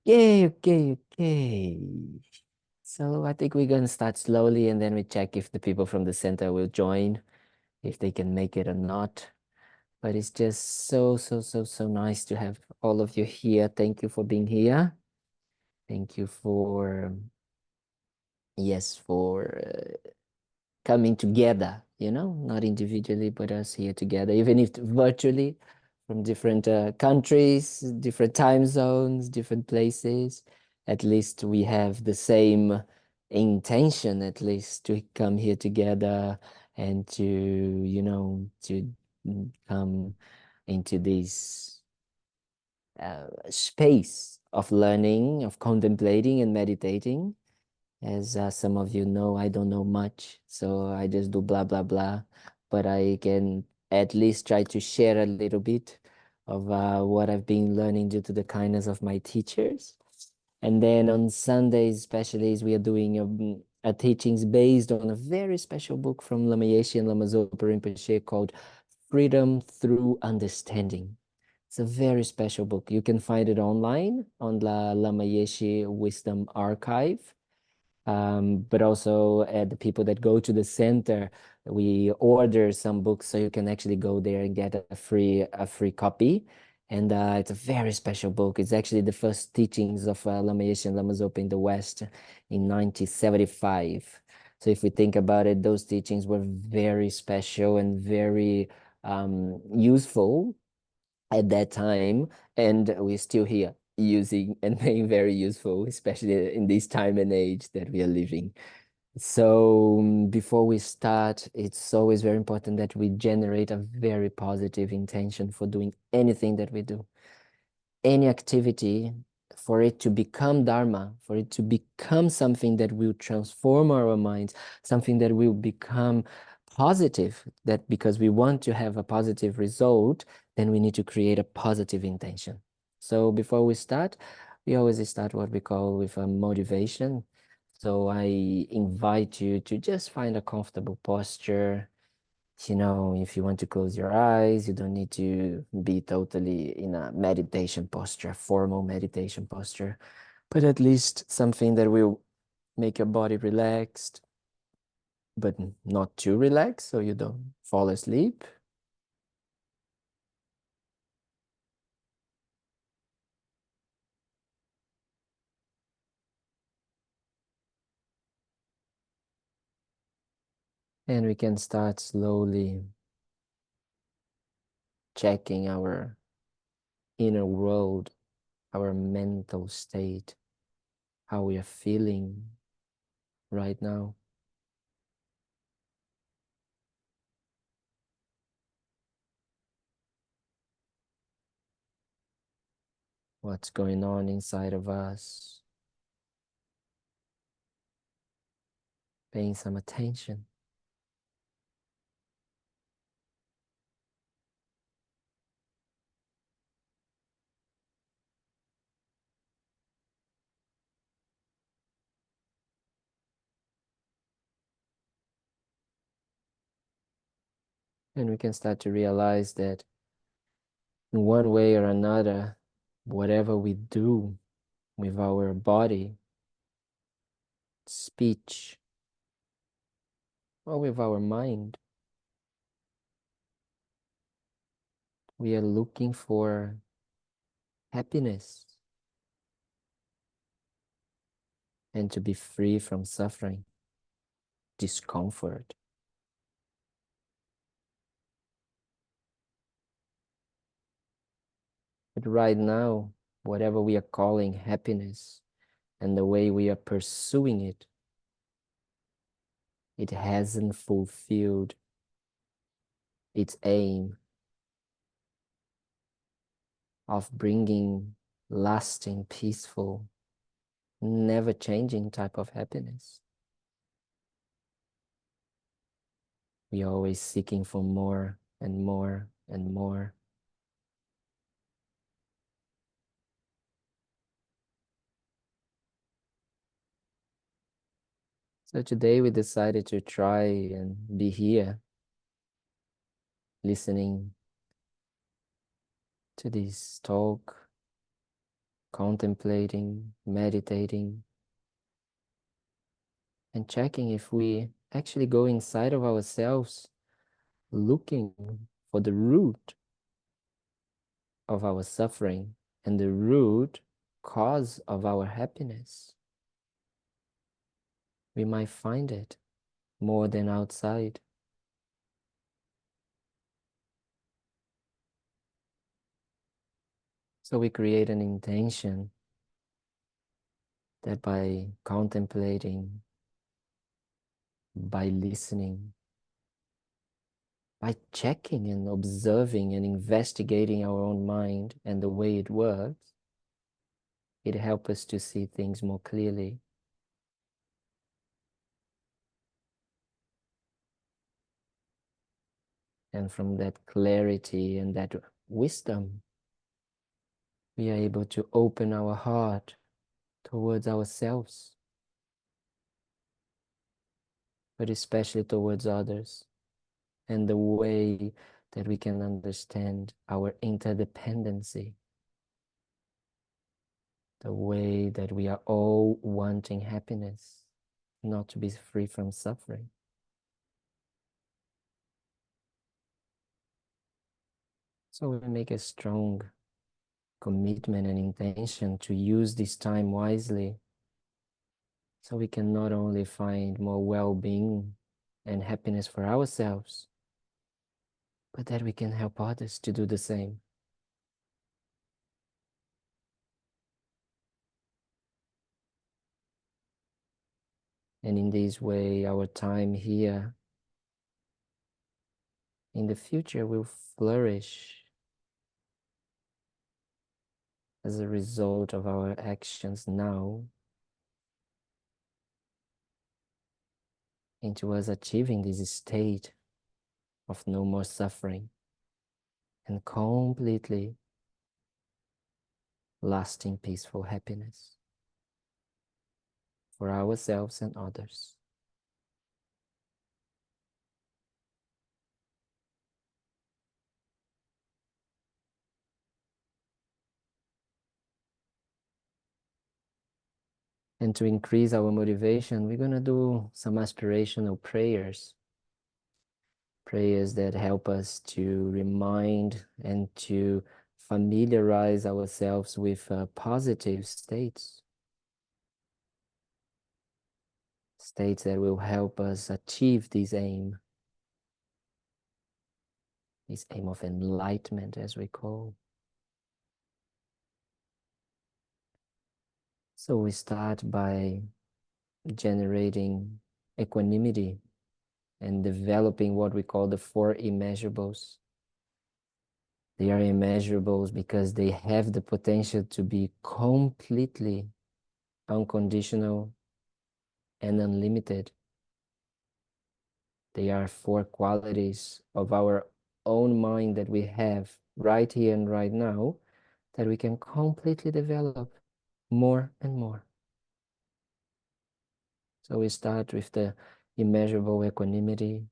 Okay. So I think we're gonna start slowly and then we check if the people from the center will join, if they can make it or not. But it's just so nice to have all of you here. Thank you for being here. Thank you for, yes, for coming together, not individually, but us here together, even if virtually from different countries, different time zones, different places. At least we have the same intention, at least to come here together and to come into this space of learning, of contemplating and meditating. As some of you know, I don't know much, so I just do blah, blah, blah. But I can at least try to share a little bit of what I've been learning due to the kindness of my teachers. And then on Sundays, especially, we are doing a teachings based on a very special book from Lama Yeshe and Lama Zopa Rinpoche called Freedom Through Understanding. It's a very special book. You can find it online on the Lama Yeshe Wisdom Archive. But also the people that go to the center, we order some books so you can actually go there and get a free copy. And it's a very special book. It's actually the first teachings of Lama Yeshe and Lama Zopa in the West in 1975. So if we think about it, those teachings were very special and very useful at that time, and we're still here using and being very useful, especially in this time and age that we are living. So before we start, it's always very important that we generate a very positive intention for doing anything that we do, any activity, for it to become Dharma, for it to become something that will transform our minds, something that will become positive, that because we want to have a positive result, then we need to create a positive intention. So before we start, we always start what we call with a motivation. So I invite you to just find a comfortable posture. If you want to close your eyes, you don't need to be totally in a meditation posture, formal meditation posture, but at least something that will make your body relaxed, but not too relaxed so you don't fall asleep. And we can start slowly checking our inner world, our mental state, how we are feeling right now. What's going on inside of us? Paying some attention. And we can start to realize that in one way or another, whatever we do with our body, speech, or with our mind, we are looking for happiness and to be free from suffering, discomfort. But right now, whatever we are calling happiness and the way we are pursuing it, it hasn't fulfilled its aim of bringing lasting, peaceful, never changing type of happiness. We are always seeking for more and more and more. So today we decided to try and be here, listening to this talk, contemplating, meditating, and checking if we actually go inside of ourselves, looking for the root of our suffering and the root cause of our happiness. We might find it more than outside. So we create an intention that by contemplating, by listening, by checking and observing and investigating our own mind and the way it works, it helps us to see things more clearly. And from that clarity and that wisdom, we are able to open our heart towards ourselves, but especially towards others, and the way that we can understand our interdependency, the way that we are all wanting happiness, not to be free from suffering. So we make a strong commitment and intention to use this time wisely, so we can not only find more well-being and happiness for ourselves, but that we can help others to do the same. And in this way, our time here in the future will flourish as a result of our actions now into us achieving this state of no more suffering and completely lasting peaceful happiness for ourselves and others. And to increase our motivation, we're going to do some aspirational prayers. Prayers that help us to remind and to familiarize ourselves with positive states. States that will help us achieve this aim of enlightenment, as we call. So we start by generating equanimity and developing what we call the 4 immeasurables. They are immeasurables because they have the potential to be completely unconditional and unlimited. They are 4 qualities of our own mind that we have right here and right now that we can completely develop more and more. So we start with the immeasurable equanimity,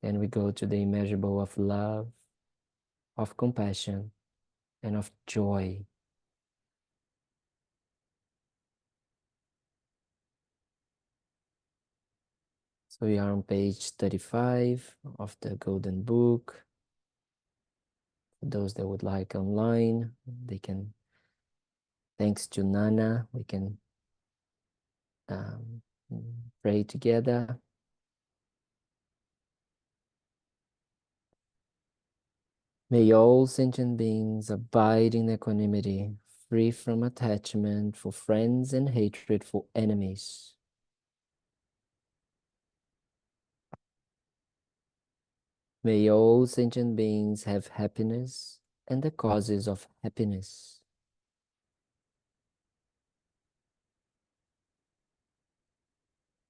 then we go to the immeasurable of love, of compassion, and of joy. So we are on page 35 of the Golden Book. For those that would like online, they can, thanks to Nana, we can pray together. May all sentient beings abide in equanimity, free from attachment for friends and hatred for enemies. May all sentient beings have happiness and the causes of happiness.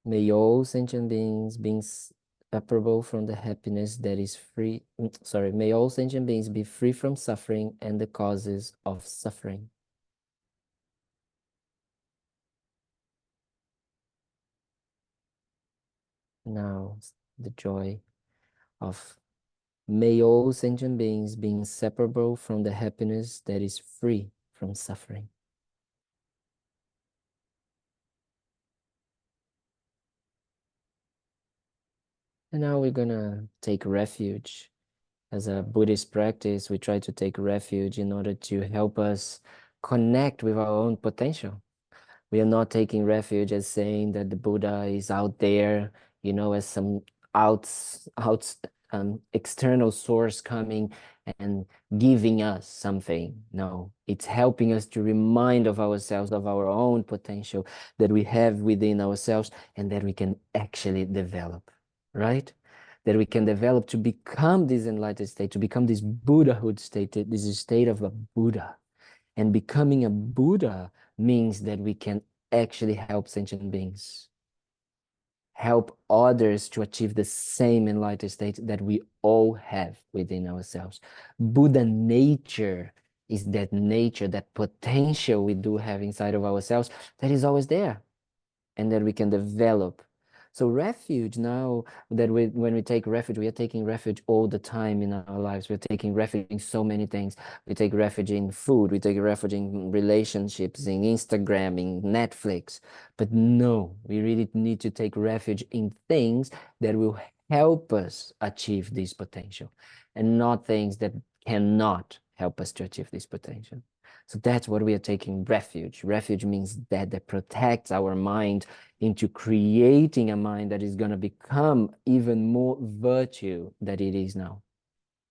May all sentient beings be separable from the happiness that is free. May all sentient beings be free from suffering and the causes of suffering. Now, the joy of may all sentient beings be inseparable from the happiness that is free from suffering. And now we're gonna take refuge. As a Buddhist practice, we try to take refuge in order to help us connect with our own potential. We are not taking refuge as saying that the Buddha is out there, as some external source coming and giving us something. No, it's helping us to remind of ourselves of our own potential that we have within ourselves and that we can actually develop, right? That we can develop to become this enlightened state, to become this Buddhahood state, this state of a Buddha. And becoming a Buddha means that we can actually help sentient beings, help others to achieve the same enlightened state that we all have within ourselves. Buddha nature is that nature, that potential we do have inside of ourselves that is always there and that we can develop. So refuge, now that when we take refuge, we are taking refuge all the time in our lives. We're taking refuge in so many things. We take refuge in food. We take refuge in relationships, in Instagram, in Netflix. But no, we really need to take refuge in things that will help us achieve this potential and not things that cannot help us to achieve this potential. So that's what we are taking refuge. Refuge means that protects our mind into creating a mind that is going to become even more virtue than it is now.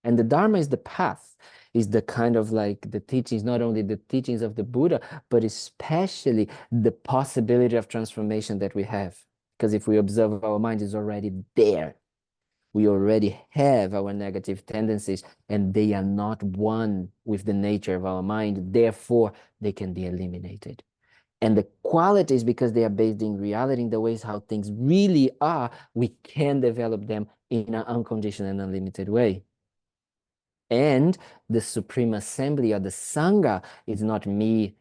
And the Dharma is the path, is the kind of like the teachings, not only the teachings of the Buddha, but especially the possibility of transformation that we have. Because if we observe, our mind is already there. We already have our negative tendencies and they are not one with the nature of our mind. Therefore, they can be eliminated. And the qualities, because they are based in reality, in the ways how things really are, we can develop them in an unconditional and unlimited way. And the Supreme Assembly or the Sangha is not me,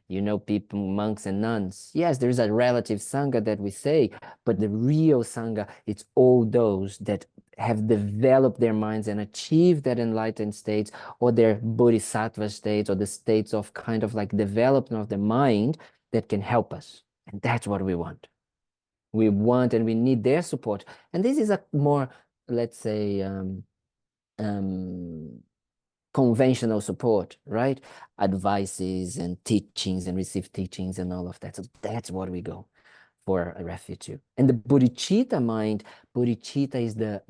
people, monks and nuns. Yes, there is a relative Sangha that we say, but the real Sangha, it's all those that have developed their minds and achieved that enlightened states or their bodhisattva states or the states of kind of like development of the mind that can help us. And that's what we want. We want and we need their support. And this is a more, let's say, conventional support, right? Advices and teachings and receive teachings and all of that. So that's what we go for a refuge. And the bodhicitta mind, bodhicitta is the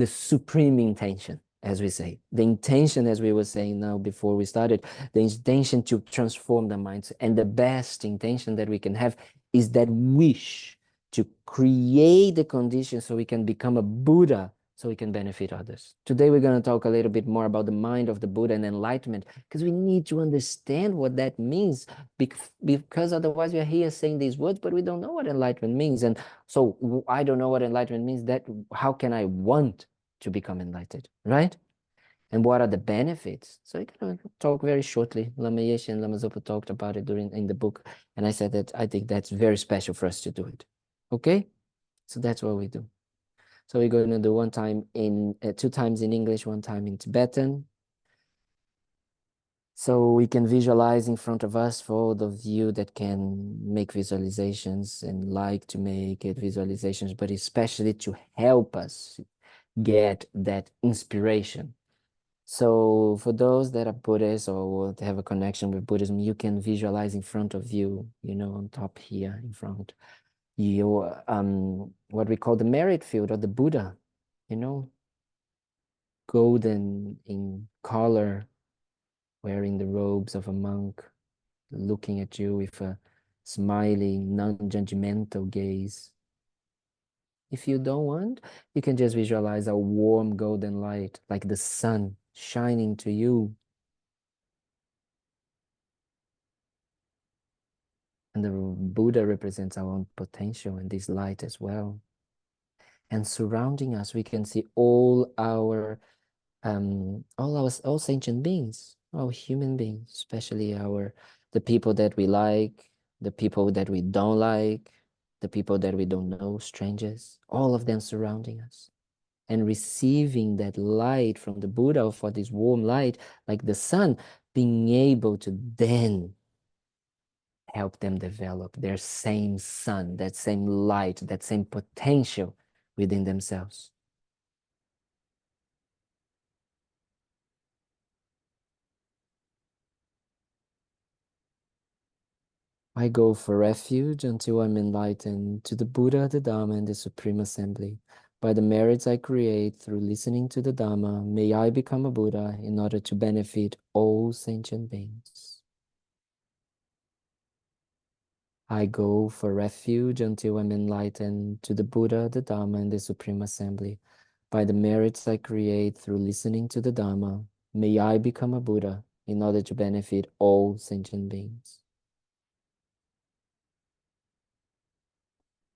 supreme intention, as we say. The intention, as we were saying now before we started, the intention to transform the minds. And the best intention that we can have is that wish to create the conditions so we can become a Buddha, so we can benefit others. Today, we're going to talk a little bit more about the mind of the Buddha and enlightenment, because we need to understand what that means, because otherwise we are here saying these words, but we don't know what enlightenment means. And so I don't know what enlightenment means. That how can I want to become enlightened, right? And what are the benefits? So we're going to talk very shortly. Lama Yeshe and Lama Zopa talked about it in the book, and I said that I think that's very special for us to do it. Okay? So that's what we do. So we're going to do 2 times in English, 1 time in Tibetan. So we can visualize in front of us for all of you that can make visualizations and like to make it visualizations, but especially to help us get that inspiration. So for those that are Buddhists or have a connection with Buddhism, you can visualize in front of you, on top here in front, your what we call the merit field or the Buddha, golden in color, wearing the robes of a monk, looking at you with a smiling, non-judgmental gaze. If you don't want, you can just visualize a warm golden light, like the sun shining to you. And the Buddha represents our own potential and this light as well. And surrounding us, we can see all sentient beings, all human beings, especially the people that we like, the people that we don't like, the people that we don't know, strangers, all of them surrounding us and receiving that light from the Buddha, or for this warm light, like the sun, being able to then help them develop their same sun, that same light, that same potential within themselves. I go for refuge until I'm enlightened to the Buddha, the Dharma, and the Supreme Assembly. By the merits I create through listening to the Dharma, may I become a Buddha in order to benefit all sentient beings. I go for refuge until I'm enlightened to the Buddha, the Dharma, and the Supreme Assembly. By the merits I create through listening to the Dharma, may I become a Buddha in order to benefit all sentient beings.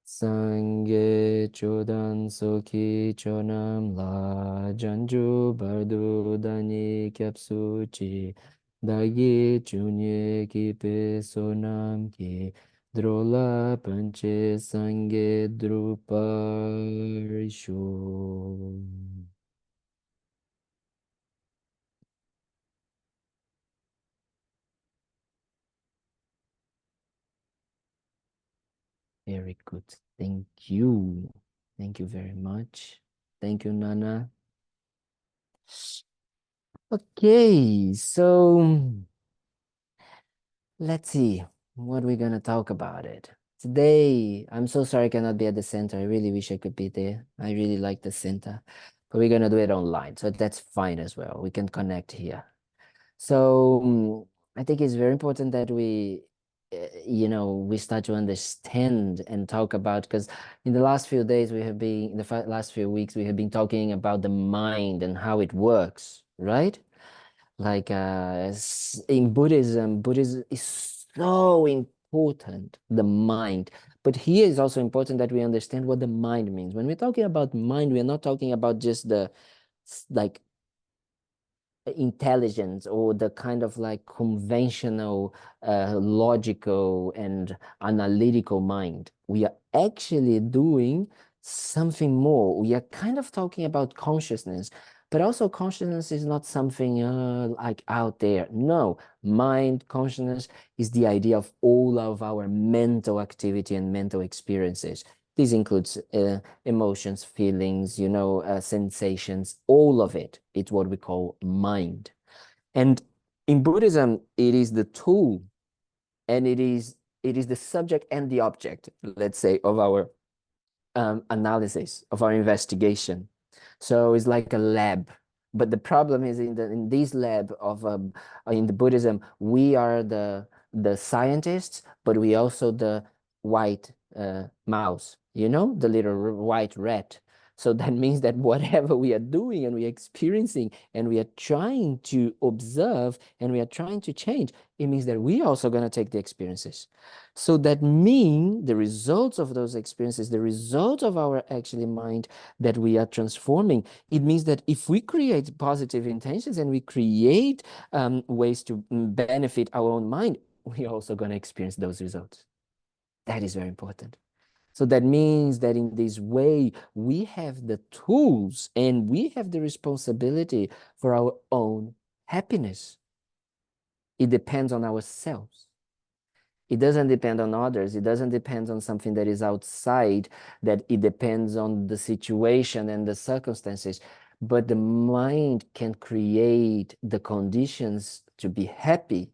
Sangye chodan soki chonam la janju bardu dani kyapsu chi dagi chunye ki pe sonam ki drola panche sangye druparisho. Very good. Thank you. Thank you very much. Thank you, Nana. Okay, so let's see what we're gonna talk about it. Today, I'm so sorry I cannot be at the center. I really wish I could be there. I really like the center, but we're gonna do it online, so that's fine as well. We can connect here. So I think it's very important that we start to understand and talk about, because in the last few days we have been, in the last few weeks, we have been talking about the mind and how it works, right? Like in Buddhism, Buddhism is so important, the mind. But here is also important that we understand what the mind means. When we're talking about mind, we are not talking about just the like intelligence or the kind of like conventional, logical and analytical mind. We are actually doing something more. We are kind of talking about consciousness, but also consciousness is not something like out there. No, mind, consciousness is the idea of all of our mental activity and mental experiences. This includes emotions, feelings, sensations, all of it. It's what we call mind. And in Buddhism, it is the tool and it is the subject and the object, let's say, of our analysis, of our investigation. So it's like a lab. But the problem is in this lab of in the Buddhism, we are the scientists, but we also the white mouse, the little white rat. So that means that whatever we are doing and we are experiencing and we are trying to observe and we are trying to change, it means that we are also going to take the experiences. So that mean the results of those experiences, the result of our actually mind that we are transforming. It means that if we create positive intentions and we create ways to benefit our own mind, we're also going to experience those results. That is very important. So that means that in this way, we have the tools and we have the responsibility for our own happiness. It depends on ourselves. It doesn't depend on others. It doesn't depend on something that is outside, that it depends on the situation and the circumstances. But the mind can create the conditions to be happy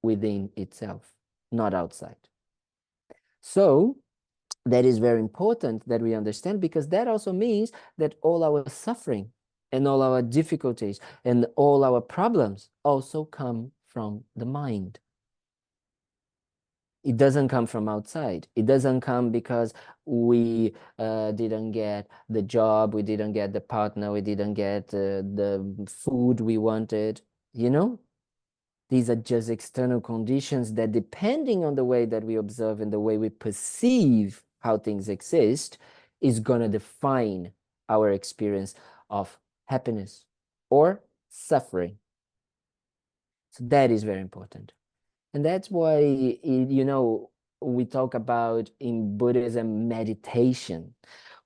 within itself, not outside. So that is very important that we understand, because that also means that all our suffering and all our difficulties and all our problems also come from the mind. It doesn't come from outside. It doesn't come because we didn't get the job, we didn't get the partner, we didn't get the food we wanted. These are just external conditions that, depending on the way that we observe and the way we perceive how things exist, is going to define our experience of happiness or suffering. So that is very important. And that's why, we talk about in Buddhism meditation.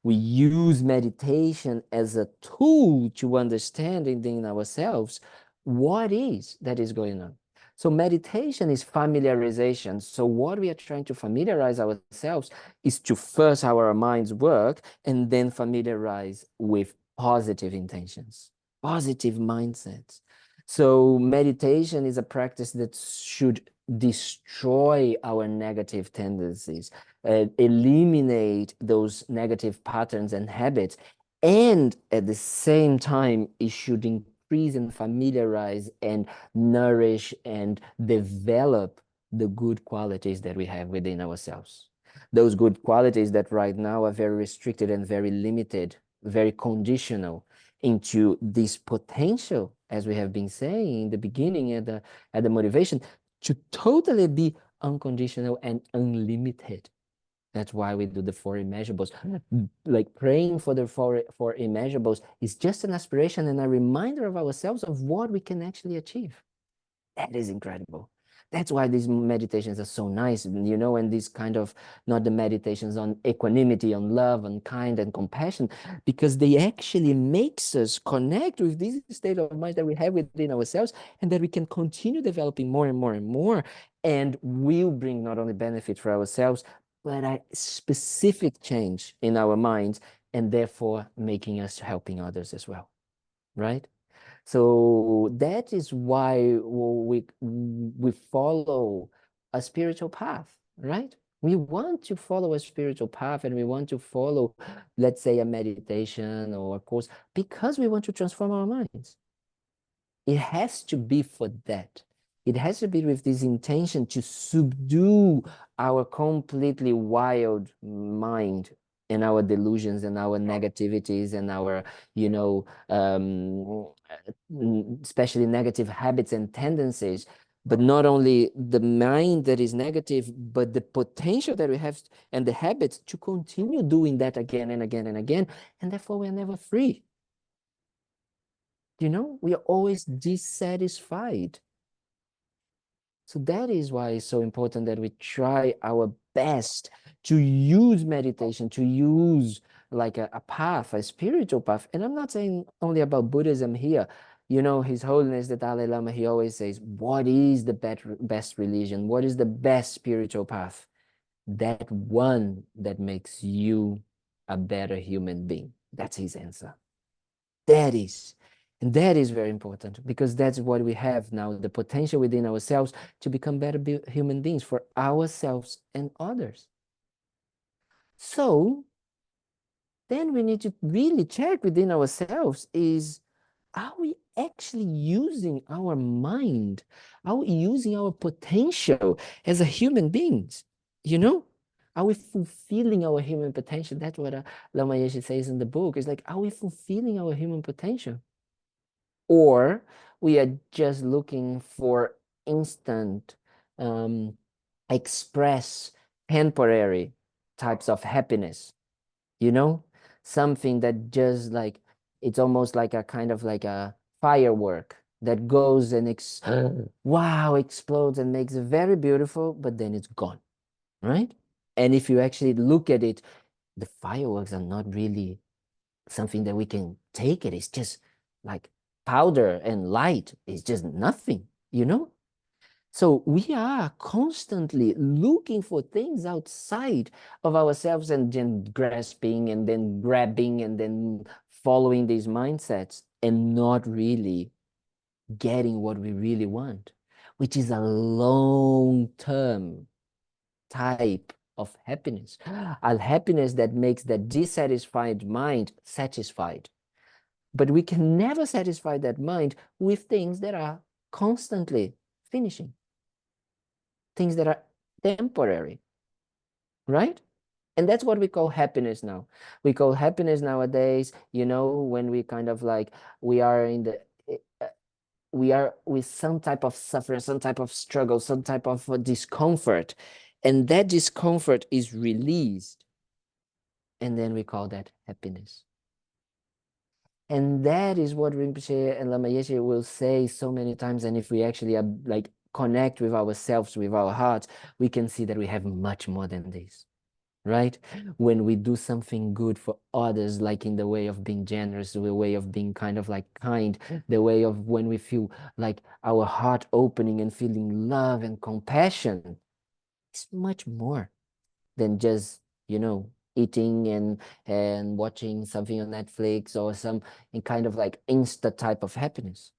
We use meditation as a tool to understanding ourselves, what is that is going on. So meditation is familiarization. So what we are trying to familiarize ourselves is to first how our minds work and then familiarize with positive intentions, positive mindsets. So meditation is a practice that should destroy our negative tendencies, eliminate those negative patterns and habits, and at the same time, it should increase and familiarize and nourish and develop the good qualities that we have within ourselves. Those good qualities that right now are very restricted and very limited, very conditional into this potential, as we have been saying in the beginning at the motivation, to totally be unconditional and unlimited. That's why we do the four immeasurables. Like praying for the four immeasurables is just an aspiration and a reminder of ourselves of what we can actually achieve. That is incredible. That's why these meditations are so nice, and these kind of, not the meditations on equanimity, on love, on kind and compassion, because they actually makes us connect with this state of mind that we have within ourselves and that we can continue developing more and more and more, and will bring not only benefit for ourselves, but a specific change in our minds, and therefore making us helping others as well, right? So that is why we follow a spiritual path, right? We want to follow a spiritual path, and we want to follow, let's say, a meditation or a course, because we want to transform our minds. It has to be for that. It has to be with this intention to subdue our completely wild mind and our delusions and our negativities and our, especially negative habits and tendencies. But not only the mind that is negative, but the potential that we have and the habits to continue doing that again and again and again. And therefore, we are never free. We are always dissatisfied. So that is why it's so important that we try our best to use meditation, to use like a path, a spiritual path. And I'm not saying only about Buddhism here. His Holiness the Dalai Lama, he always says, what is the best religion? What is the best spiritual path? That one that makes you a better human being. That's his answer. That is. And that is very important, because that's what we have now, the potential within ourselves to become better human beings for ourselves and others. So then we need to really check within ourselves is, are we actually using our mind? Are we using our potential as a human beings? Are we fulfilling our human potential? That's what Lama Yeshe says in the book. It's like, are we fulfilling our human potential? Or we are just looking for instant, express, temporary types of happiness, you know? Something that just like, it's almost like a kind of like a firework that goes and wow, explodes and makes it very beautiful, but then it's gone, right? And if you actually look at it, the fireworks are not really something that we can take it. It's just like powder and light. It's just nothing. So we are constantly looking for things outside of ourselves and then grasping and then grabbing and then following these mindsets and not really getting what we really want, which is a long-term type of happiness, a happiness that makes that dissatisfied mind satisfied. But we can never satisfy that mind with things that are constantly finishing, things that are temporary, right? And that's what we call happiness now. We call happiness nowadays, when we kind of like, we are in the, we are with some type of suffering, some type of struggle, some type of discomfort. And that discomfort is released. And then we call that happiness. And that is what Rinpoche and Lama Yeshe will say so many times. And if we actually are like connect with ourselves, with our hearts, we can see that we have much more than this. right? When we do something good for others, like in the way of being generous, the way of being kind of like kind, the way of when we feel like our heart opening and feeling love and compassion, it's much more than just, eating and watching something on Netflix or some kind of like insta type of happiness.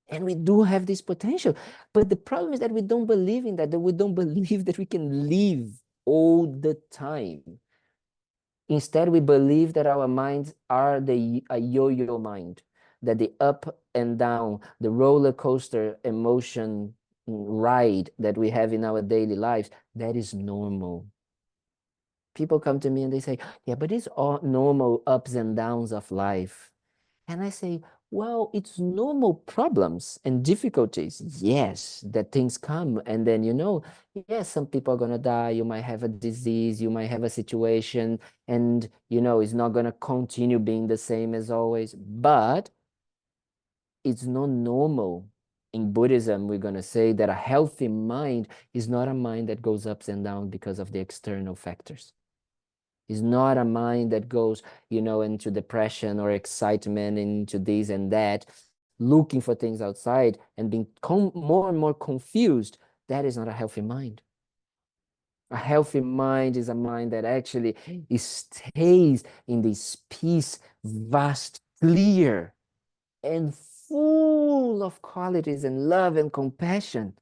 And we do have this potential. But the problem is that we don't believe in that we don't believe that we can live all the time. Instead, we believe that our minds are a yo-yo mind, that the up and down, the roller coaster emotion ride that we have in our daily lives, that is normal. People come to me and they say, yeah, but it's all normal ups and downs of life. And I say, well, it's normal problems and difficulties. Yes, that things come. And then, yes, some people are going to die. You might have a disease. You might have a situation. And, it's not going to continue being the same as always. But it's not normal. In Buddhism, we're going to say that a healthy mind is not a mind that goes ups and downs because of the external factors. It's not a mind that goes, into depression or excitement, into this and that, looking for things outside and being more and more confused. That is not a healthy mind. A healthy mind is a mind that actually stays in this peace, vast, clear, and full of qualities and love and compassion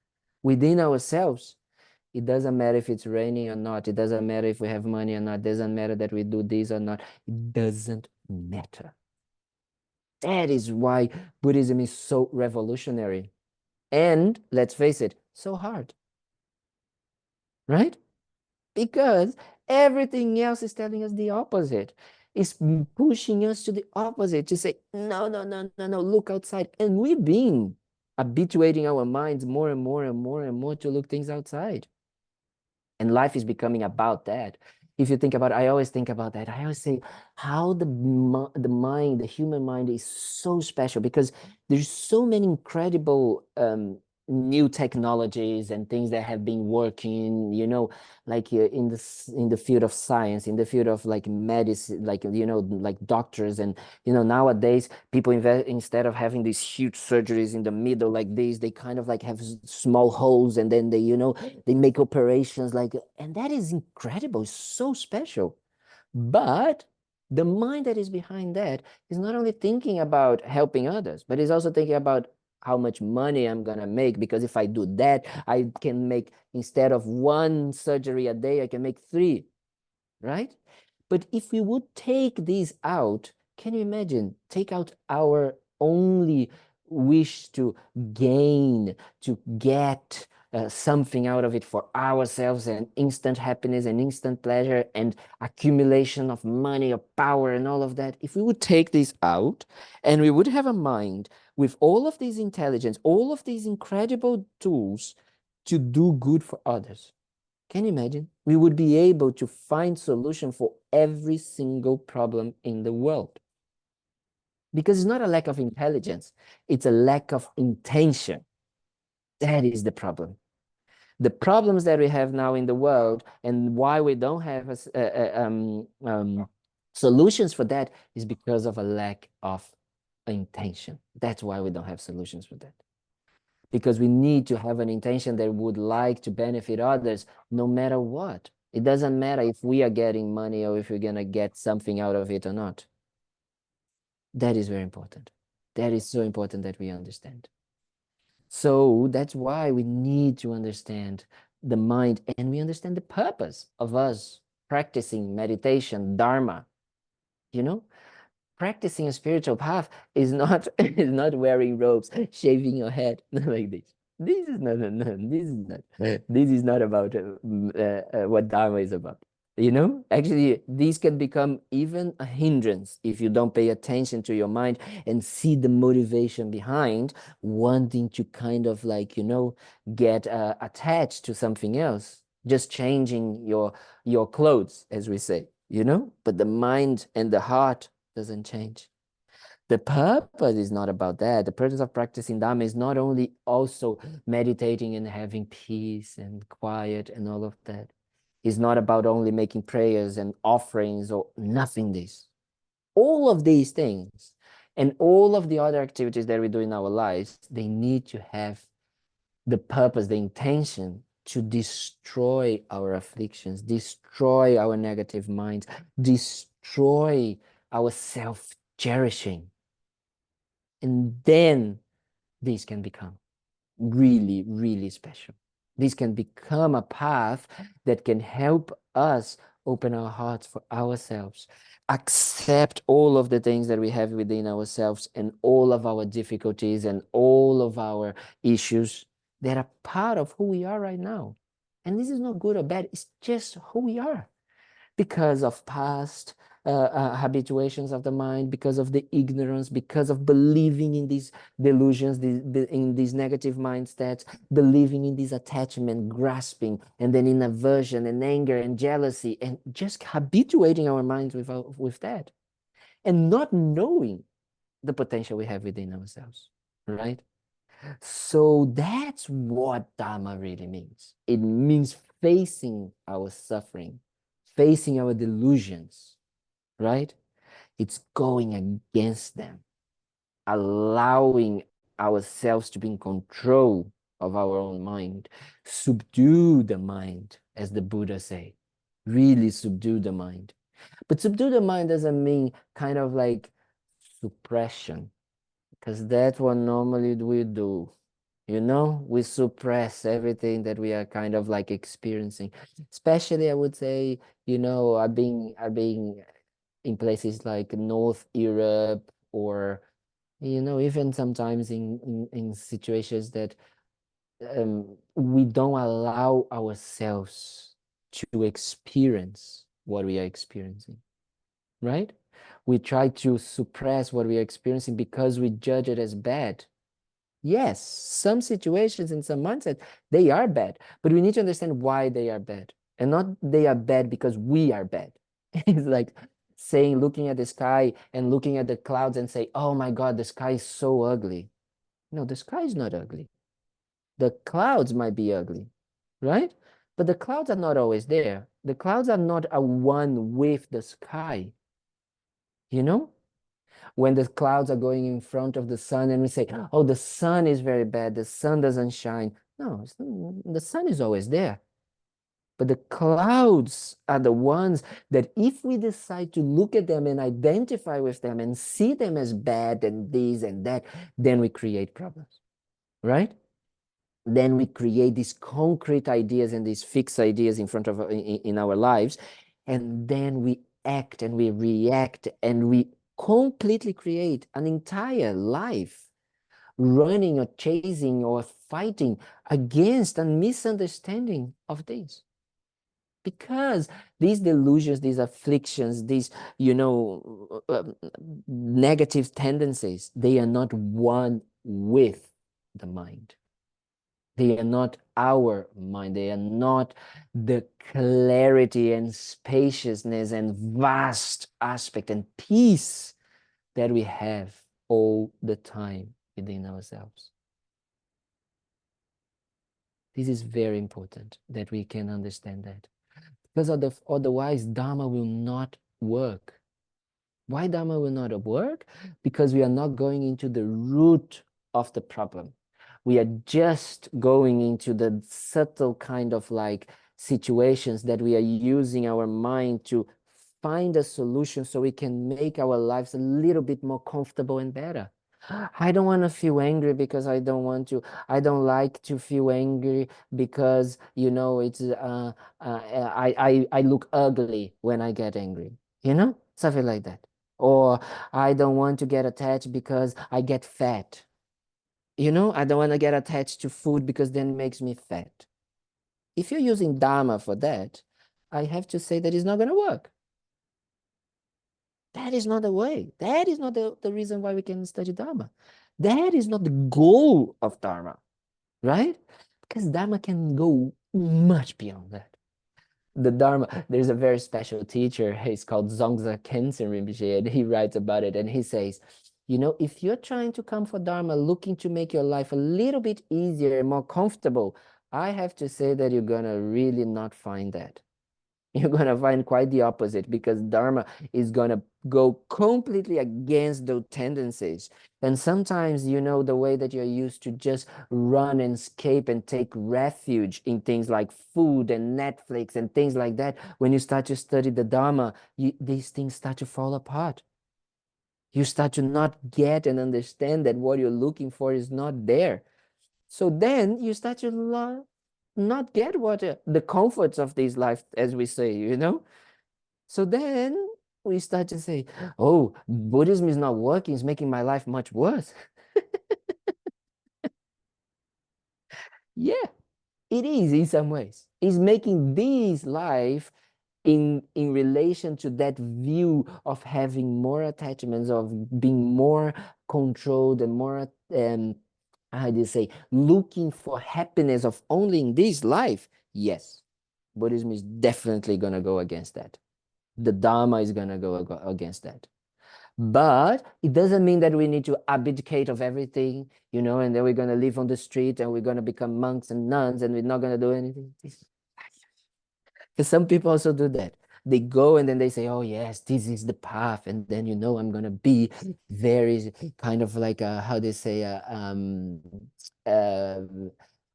within ourselves. It doesn't matter if it's raining or not. It doesn't matter if we have money or not. It doesn't matter that we do this or not. It doesn't matter. That is why Buddhism is so revolutionary. And let's face it, so hard. Right? Because everything else is telling us the opposite. It's pushing us to the opposite, to say, no, no, no, no, no, look outside. And we've been habituating our minds more and more and more and more to look things outside. And life is becoming about that. If you think about, I always think about that. I always say how the mind, the human mind is so special because there's so many incredible new technologies and things that have been working, like in the field of science, in the field of like medicine, like, like doctors. And, nowadays people invest, instead of having these huge surgeries in the middle like this, they kind of like have small holes and then they make operations like, and that is incredible, so special. But the mind that is behind that is not only thinking about helping others, but is also thinking about how much money I'm going to make. Because if I do that, I can make, instead of one surgery a day, I can make 3, right? But if we would take these out, can you imagine? Take out our only wish to gain, to get something out of it for ourselves, and instant happiness and instant pleasure and accumulation of money or power and all of that. If we would take this out and we would have a mind with all of these intelligence, all of these incredible tools to do good for others, can you imagine? We would be able to find solution for every single problem in the world. Because it's not a lack of intelligence, it's a lack of intention. That is the problem. The problems that we have now in the world and why we don't have solutions for that is because of a lack of intention. That's why we don't have solutions for that. Because we need to have an intention that would like to benefit others no matter what. It doesn't matter if we are getting money or if we're going to get something out of it or not. That is very important. That is so important that we understand. So that's why we need to understand the mind and we understand the purpose of us practicing meditation, Dharma, you know? Practicing a spiritual path is not is not wearing robes, shaving your head like this. This is not this is not about what Dharma is about. Actually, these can become even a hindrance if you don't pay attention to your mind and see the motivation behind wanting to kind of like, get attached to something else, just changing your clothes, as we say, but the mind and the heart doesn't change. The purpose is not about that. The purpose of practicing Dharma is not only also meditating and having peace and quiet and all of that. It's not about only making prayers and offerings or nothing this. All of these things and all of the other activities that we do in our lives, they need to have the purpose, the intention to destroy our afflictions, destroy our negative minds, destroy our self-cherishing. And then these can become really, really special. This can become a path that can help us open our hearts for ourselves, accept all of the things that we have within ourselves and all of our difficulties and all of our issues that are part of who we are right now. And this is not good or bad, it's just who we are because of past habituations of the mind, because of the ignorance, because of believing in these delusions, in these negative mindsets, believing in this attachment, grasping, and then in aversion and anger and jealousy, and just habituating our minds with that, and not knowing the potential we have within ourselves, right? So that's what Dharma really means. It means facing our suffering, facing our delusions, right? It's going against them, allowing ourselves to be in control of our own mind, subdue the mind, as the Buddha say, really subdue the mind. But subdue the mind doesn't mean kind of like suppression, because that's what normally we do. You know, we suppress everything that we are kind of like experiencing. Especially, I would say, I've been in places like North Europe, or even sometimes in situations that we don't allow ourselves to experience what we are experiencing, right? We try to suppress what we are experiencing because we judge it as bad. Yes, some situations and some mindsets, they are bad, but we need to understand why they are bad, and not they are bad because we are bad. It's like saying, looking at the sky and looking at the clouds and say, oh my God, the sky is so ugly. No, the sky is not ugly. The clouds might be ugly, right? But the clouds are not always there. The clouds are not a one with the sky, you know? When the clouds are going in front of the sun and we say, oh, the sun is very bad, the sun doesn't shine. No, the sun is always there. But the clouds are the ones that if we decide to look at them and identify with them and see them as bad and this and that, then we create problems, right? Then we create these concrete ideas and these fixed ideas in front of in our lives, and then we act and we react and we completely create an entire life running or chasing or fighting against a misunderstanding of things, because these delusions, these afflictions, these negative tendencies, they are not one with the mind. They are not our mind. They are not the clarity and spaciousness and vast aspect and peace that we have all the time within ourselves. This is very important that we can understand that, because otherwise Dharma will not work. Why Dharma will not work? Because we are not going into the root of the problem. We are just going into the subtle kind of like situations that we are using our mind to find a solution so we can make our lives a little bit more comfortable and better. I don't want to feel angry because I don't like to feel angry because, it's, I look ugly when I get angry, something like that. Or I don't want to get attached because I get fat. I don't want to get attached to food because then it makes me fat. If you're using Dharma for that, I have to say that it's not going to work. That is not the way. That is not the reason why we can study Dharma. That is not the goal of Dharma, right? Because Dharma can go much beyond that. The Dharma, there's a very special teacher, he's called Zongza Khensen Rinpoche, and he writes about it, and he says, if you're trying to come for Dharma, looking to make your life a little bit easier and more comfortable, I have to say that you're gonna really not find that. You're going to find quite the opposite, because Dharma is going to go completely against those tendencies. And sometimes, the way that you're used to just run and escape and take refuge in things like food and Netflix and things like that, when you start to study the Dharma, these things start to fall apart. You start to not get and understand that what you're looking for is not there. So then you start to not get what the comforts of this life, as we say. So then we start to say, oh, Buddhism is not working, it's making my life much worse. Yeah, it is in some ways. It's making this life in relation to that view of having more attachments, of being more controlled and more how do you say, looking for happiness of only in this life. Yes, Buddhism is definitely going to go against that. The Dharma is going to go against that. But it doesn't mean that we need to abdicate of everything, and then we're going to live on the street and we're going to become monks and nuns and we're not going to do anything. Because some people also do that. They go and then they say, oh, yes, this is the path. And then, I'm going to be very kind of like, how they say, uh,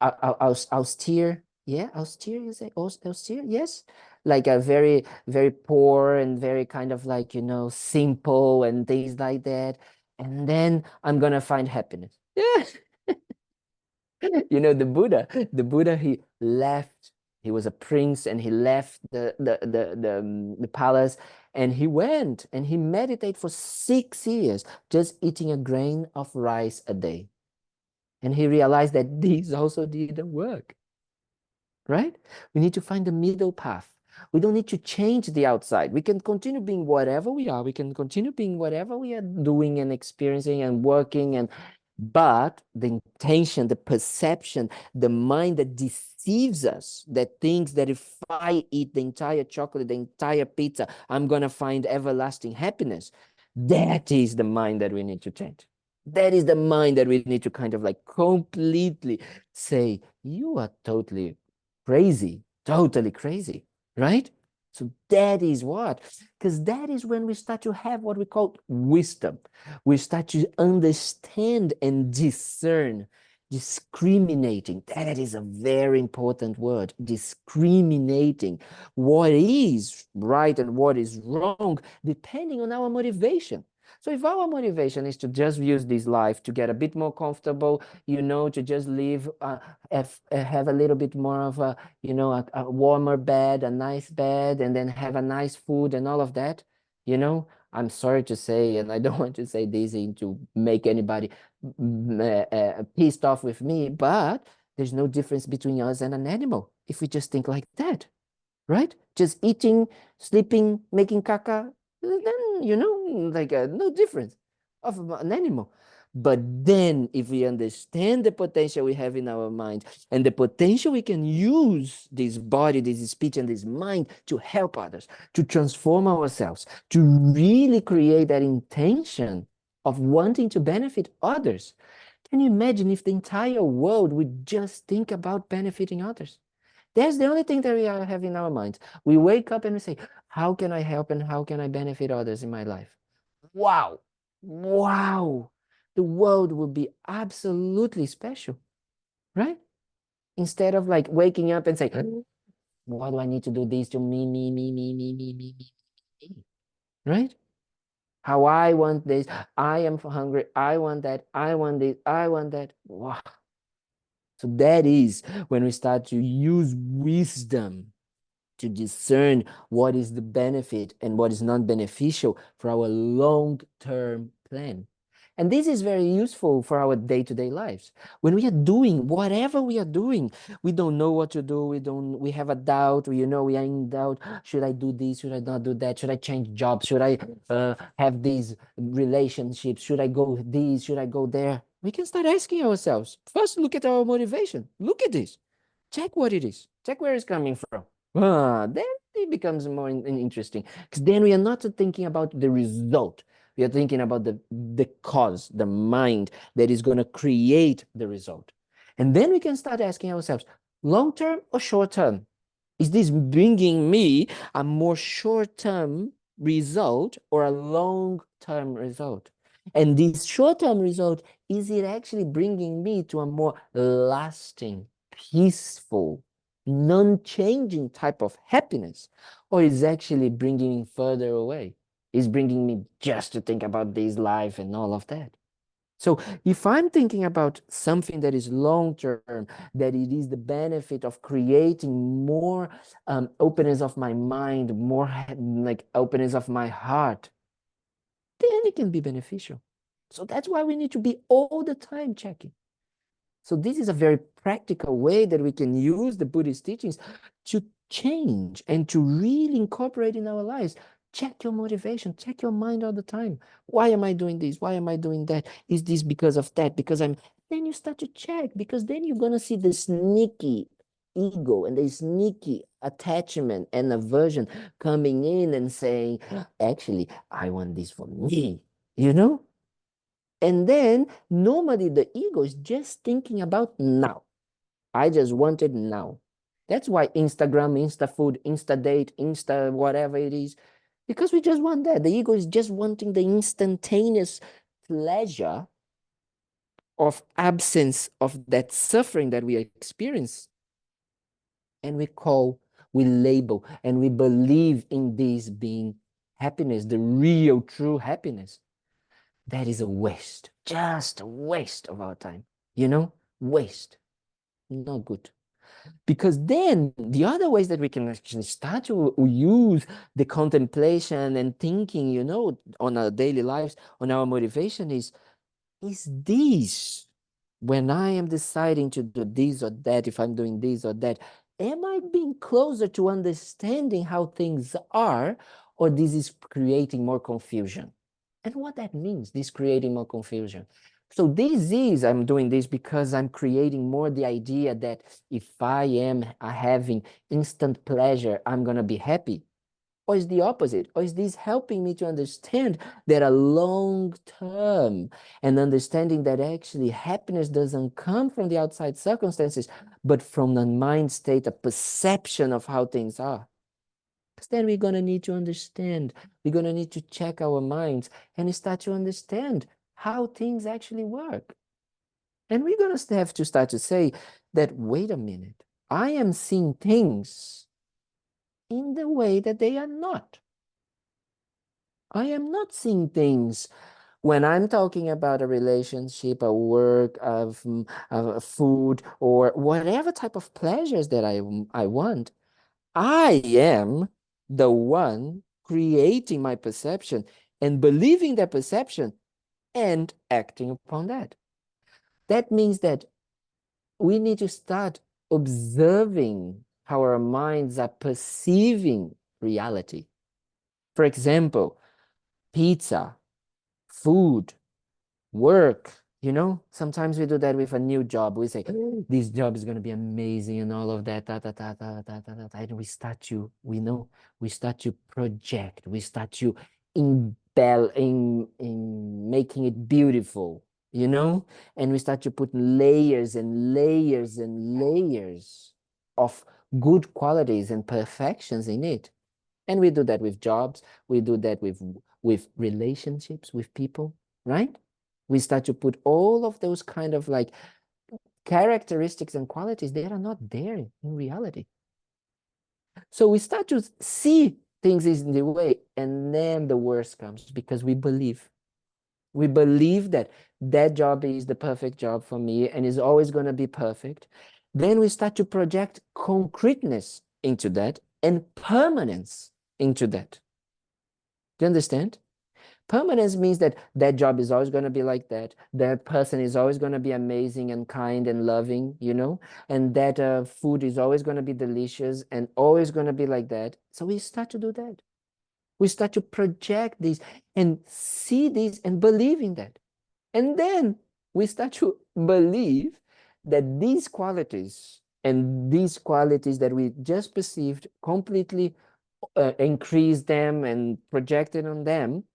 austere. Yeah, austere, you say? Austere, yes. Like a very, very poor and very kind of like, simple and things like that. And then I'm going to find happiness. Yeah. The Buddha, he left. He was a prince and he left the palace, and he went and he meditated for 6 years, just eating a grain of rice a day. And he realized that this also didn't work, right? We need to find the middle path. We don't need to change the outside. We can continue being whatever we are. We can continue being whatever we are doing and experiencing and working, but the intention, the perception, the mind that deceives us, that thinks that if I eat the entire chocolate, the entire pizza, I'm gonna find everlasting happiness. That is the mind that we need to change. That is the mind that we need to kind of like completely say, you are totally crazy, totally crazy, right? So that is what, because that is when we start to have what we call wisdom. We start to understand and discern, discriminating. That is a very important word, discriminating what is right and what is wrong, depending on our motivation. So if our motivation is to just use this life to get a bit more comfortable, to just live, have a little bit more of a warmer bed, a nice bed, and then have a nice food and all of that, I'm sorry to say, and I don't want to say this to make anybody pissed off with me, but there's no difference between us and an animal if we just think like that, right? Just eating, sleeping, making caca, then, like no difference of an animal. But then if we understand the potential we have in our mind and the potential we can use this body, this speech, and this mind to help others, to transform ourselves, to really create that intention of wanting to benefit others. Can you imagine if the entire world would just think about benefiting others? That's the only thing that we have in our minds. We wake up and we say, how can I help and how can I benefit others in my life? Wow. Wow. The world would be absolutely special, right? Instead of like waking up and say, why do I need to do this to me, right? How I want this, I am hungry, I want that, I want this, I want that. Wow. So that is when we start to use wisdom to discern what is the benefit and what is not beneficial for our long-term plan. And this is very useful for our day-to-day lives. When we are doing whatever we are doing, we don't know what to do. We have a doubt. We are in doubt. Should I do this? Should I not do that? Should I change jobs? Should I have these relationships? Should I go this? Should I go there? We can start asking ourselves. First, look at our motivation. Look at this. Check what it is. Check where it's coming from. Then it becomes more interesting, because then we are not thinking about the result. We are thinking about the cause, the mind that is going to create the result. And then we can start asking ourselves, long term or short term? Is this bringing me a more short-term result or a long-term result? And this short-term result, is it actually bringing me to a more lasting, peaceful, non-changing type of happiness? Or is actually bringing me further away? Is bringing me just to think about this life and all of that? So if I'm thinking about something that is long term, that it is the benefit of creating more openness of my mind, more like openness of my heart, then it can be beneficial. So that's why we need to be all the time checking. So this is a very practical way that we can use the Buddhist teachings to change and to really incorporate in our lives. Check your motivation, check your mind all the time. Why am I doing this? Why am I doing that? Is this because of that? Because I'm, then you start to check, because then you're going to see the sneaky ego and the sneaky attachment and aversion coming in and saying, actually, I want this for me, you know? And then normally the ego is just thinking about now. I just want it now. That's why Instagram, Insta food, Insta date, Insta whatever it is, because we just want that. The ego is just wanting the instantaneous pleasure of absence of that suffering that we experience. And we label, and we believe in this being happiness, the real, true happiness. That is a waste, just a waste of our time, waste, not good. Because then the other ways that we can actually start to use the contemplation and thinking, on our daily lives, on our motivation is this, when I am deciding to do this or that, if I'm doing this or that, am I being closer to understanding how things are, or this is creating more confusion? And what that means, this creating more confusion. So this is, I'm doing this because I'm creating more the idea that if I am having instant pleasure, I'm going to be happy. Or is the opposite? Or is this helping me to understand that a long term, and understanding that actually happiness doesn't come from the outside circumstances, but from the mind state, a perception of how things are? Because then we're going to need to understand, we're going to need to check our minds and start to understand how things actually work. And we're going to have to start to say that, wait a minute, I am seeing things in the way that they are not. I am not seeing things when I'm talking about a relationship, a work, of food, or whatever type of pleasures that I want. I am the one creating my perception and believing that perception and acting upon that. That means that we need to start observing how our minds are perceiving reality. For example, pizza, food, work. Sometimes we do that with a new job. We say, this job is going to be amazing and all of that, and we start to project, we start to in making it beautiful, and we start to put layers and layers and layers of good qualities and perfections in it. And we do that with jobs. We do that with relationships with people, right? We start to put all of those kind of like characteristics and qualities that are not there in reality. So we start to see things in the way, and then the worst comes because we believe. We believe that that job is the perfect job for me and is always going to be perfect. Then we start to project concreteness into that and permanence into that. Do you understand? Permanence means that that job is always going to be like that. That person is always going to be amazing and kind and loving, and that food is always going to be delicious and always going to be like that. So we start to do that. We start to project this and see this and believe in that. And then we start to believe that these qualities and these qualities that we just perceived completely increase them and projected on them,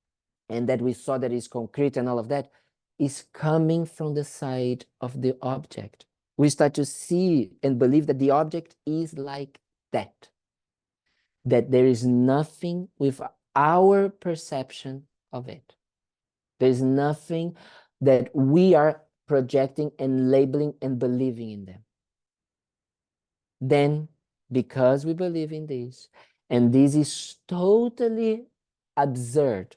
and that we saw that is concrete and all of that, is coming from the side of the object. We start to see and believe that the object is like that, that there is nothing with our perception of it. There's nothing that we are projecting and labeling and believing in them. Then, because we believe in this, and this is totally absurd,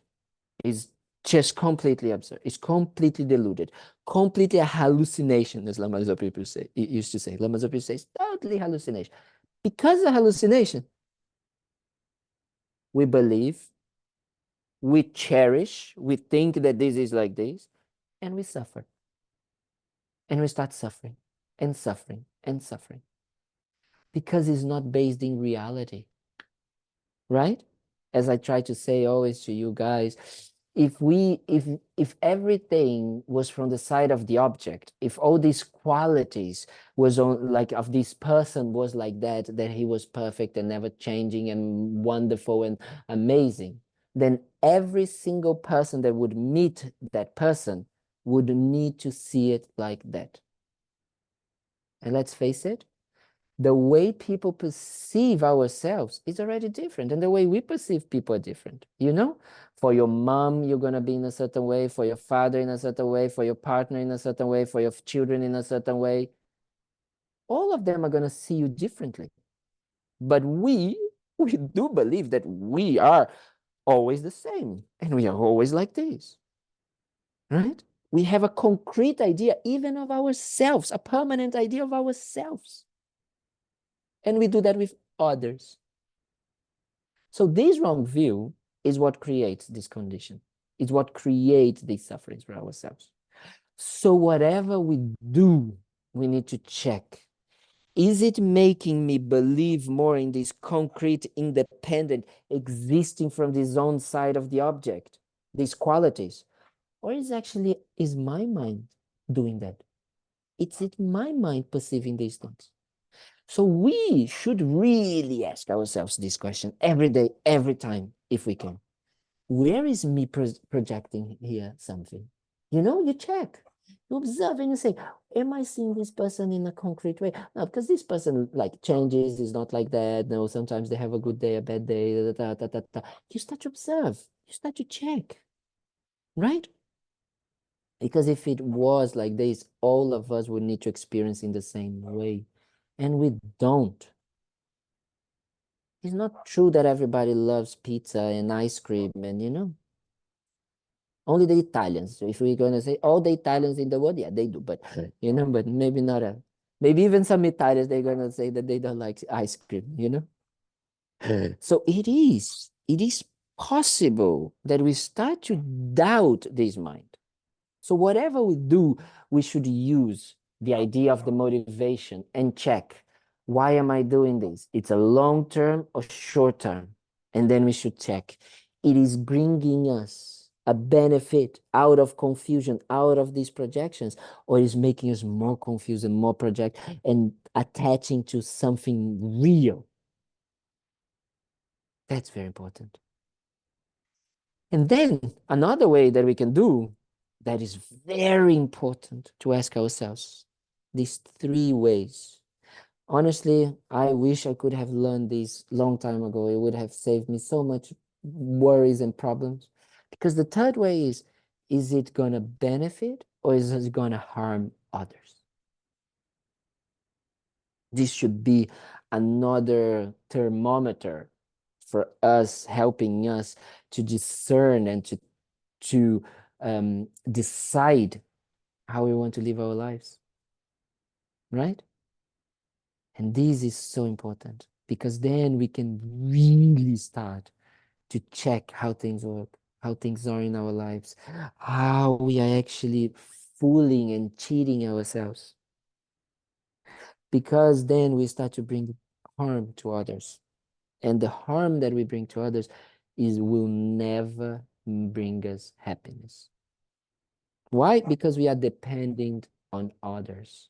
is just completely absurd, it's completely deluded, completely a hallucination, as Lama Zopa say, used to say. Lama Zopa says, totally hallucination. Because of hallucination, we believe, we cherish, we think that this is like this, and we suffer. And we start suffering and suffering and suffering because it's not based in reality, right? As I try to say always to you guys, if everything was from the side of the object, if all these qualities was on, like, of this person was like that he was perfect and never changing and wonderful and amazing, then every single person that would meet that person would need to see it like that. And let's face it, the way people perceive ourselves is already different, and the way we perceive people are different. You know, for your mom, you're going to be in a certain way, for your father in a certain way, for your partner in a certain way, for your children in a certain way. All of them are going to see you differently. But we do believe that we are always the same, and we are always like this, right? We have a concrete idea even of ourselves, a permanent idea of ourselves. And we do that with others. So this wrong view is what creates this condition. It's what creates these sufferings for ourselves. So whatever we do, we need to check. Is it making me believe more in this concrete, independent, existing from this own side of the object, these qualities? Or is my mind doing that? It's my mind perceiving these things. So we should really ask ourselves this question every day, every time, if we can. Where is me projecting here something? You know, you check, you observe, and you say, am I seeing this person in a concrete way? No, because this person like changes, is not like that. No, sometimes they have a good day, a bad day. Da, da, da, da, da. You start to observe, you start to check, right? Because if it was like this, all of us would need to experience in the same way. And we don't. It's not true that everybody loves pizza and ice cream and, only the Italians. So if we're going to say all the Italians in the world, yeah, they do. But, but maybe not maybe even some Italians, they're going to say that they don't like ice cream. So it is possible that we start to doubt this mind. So whatever we do, we should use the idea of the motivation and check, why am I doing this? It's a long term or short term? And then we should check, it is bringing us a benefit out of confusion, out of these projections, or is making us more confused and more project and attaching to something real. That's very important. And then another way that we can do that is very important to ask ourselves, these 3 ways. Honestly, I wish I could have learned this long time ago. It would have saved me so much worries and problems. Because the 3rd way is it going to benefit or is it going to harm others? This should be another thermometer for us, helping us to discern and to decide how we want to live our lives, right? And this is so important because then we can really start to check how things work, how things are in our lives, how we are actually fooling and cheating ourselves. Because then we start to bring harm to others. And the harm that we bring to others will never bring us happiness. Why? Because we are dependent on others.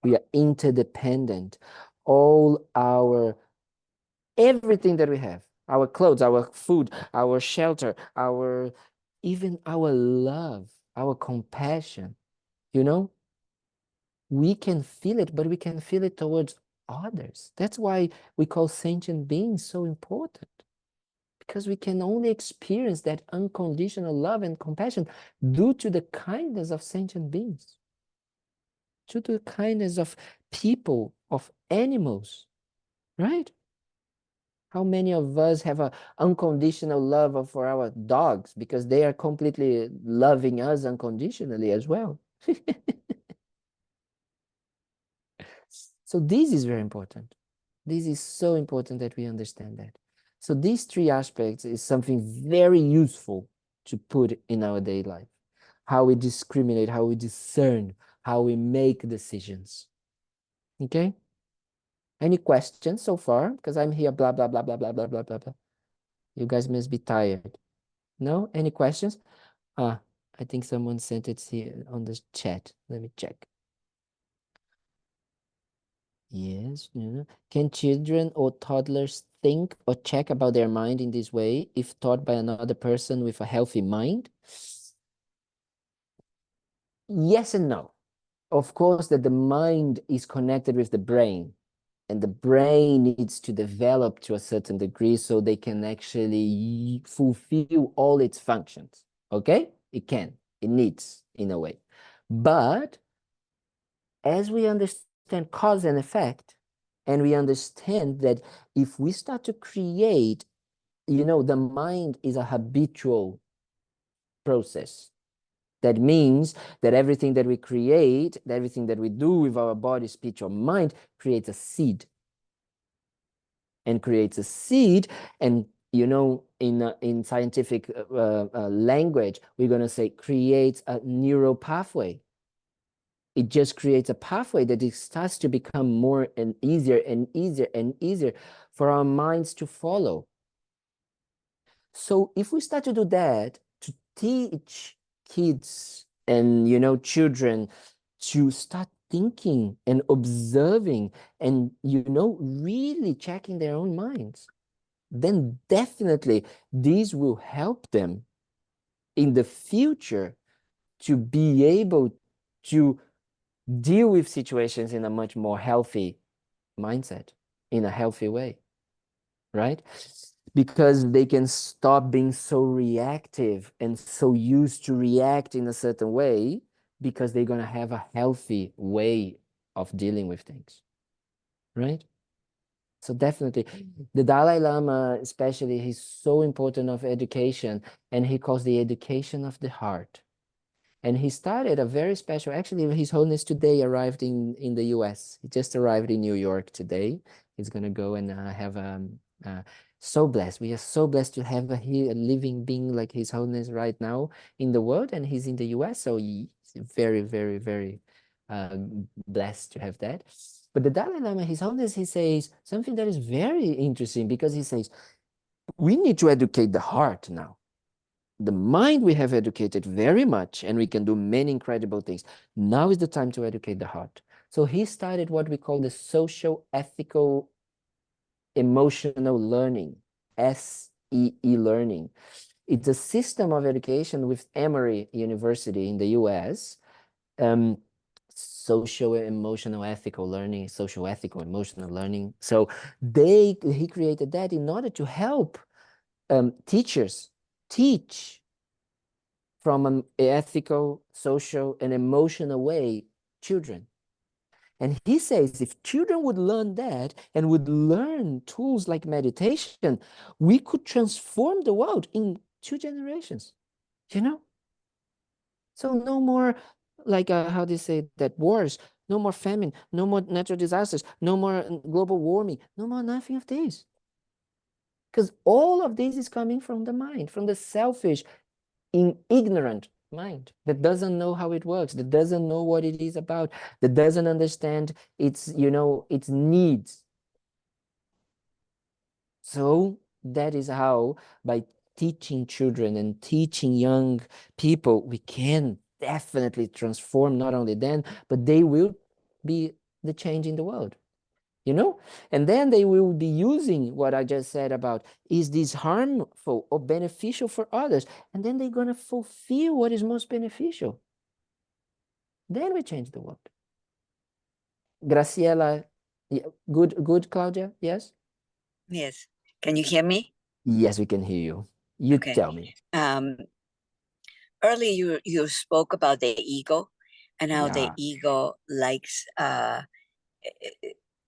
We are interdependent. Everything that we have, our clothes, our food, our shelter, even our love, our compassion, we can feel it, but we can feel it towards others. That's why we call sentient beings so important, because we can only experience that unconditional love and compassion due to the kindness of sentient beings, due to the kindness of people, of animals, right? How many of us have an unconditional love for our dogs because they are completely loving us unconditionally as well? So this is very important. This is so important that we understand that. So these three aspects is something very useful to put in our daily life. How we discriminate, how we discern, how we make decisions. Okay? Any questions so far? Because I'm here, blah, blah, blah, blah, blah, blah, blah, blah, blah. You guys must be tired. No? Any questions? Ah, I think someone sent it here on the chat. Let me check. Yes. Yeah. Can children or toddlers think or check about their mind in this way if taught by another person with a healthy mind? Yes and no. Of course, that the mind is connected with the brain, and the brain needs to develop to a certain degree so they can actually fulfill all its functions. Okay? It can. It needs, in a way. But as we understand cause and effect, and we understand that if we start to create, the mind is a habitual process. That means that everything that we create, everything that we do with our body, speech, or mind creates a seed. And creates a seed. And, in scientific language, we're going to say creates a neural pathway. It just creates a pathway that it starts to become more and easier and easier and easier for our minds to follow. So if we start to do that, to teach kids and, children to start thinking and observing and, really checking their own minds, then definitely this will help them in the future to be able to deal with situations in a much more healthy mindset, in a healthy way, right? Because they can stop being so reactive and so used to react in a certain way, because they're going to have a healthy way of dealing with things, right? So definitely, the Dalai Lama, especially, he's so important of education, and he calls the education of the heart. And he started a very special, actually, His Holiness today arrived in the US. He just arrived in New York today. He's going to go and have so blessed. We are so blessed to have a living being like His Holiness right now in the world, and he's in the US. So he's very, very, very blessed to have that. But the Dalai Lama, His Holiness, he says something that is very interesting, because he says, we need to educate the heart now. The mind we have educated very much, and we can do many incredible things. Now is the time to educate the heart. So he started what we call the social ethical emotional learning, SEE learning. It's a system of education with Emory University in the US. Social emotional ethical learning, social ethical emotional learning. So he created that in order to help teachers teach from an ethical, social, and emotional way children. And he says if children would learn that and would learn tools like meditation, we could transform the world in 2 generations, So no more, like, how do you say that, wars, no more famine, no more natural disasters, no more global warming, no more nothing of this. Because all of this is coming from the mind, from the selfish, ignorant mind that doesn't know how it works, that doesn't know what it is about, that doesn't understand its needs. So that is how, by teaching children and teaching young people, we can definitely transform not only them, but they will be the change in the world. And then they will be using what I just said about, is this harmful or beneficial for others? And then they're going to fulfill what is most beneficial. Then we change the world. Graciela, Yeah, good, Claudia. Yes? Yes. Can you hear me? Yes, we can hear you. You Okay. tell me. Earlier you spoke about the ego and how the Yeah, ego likes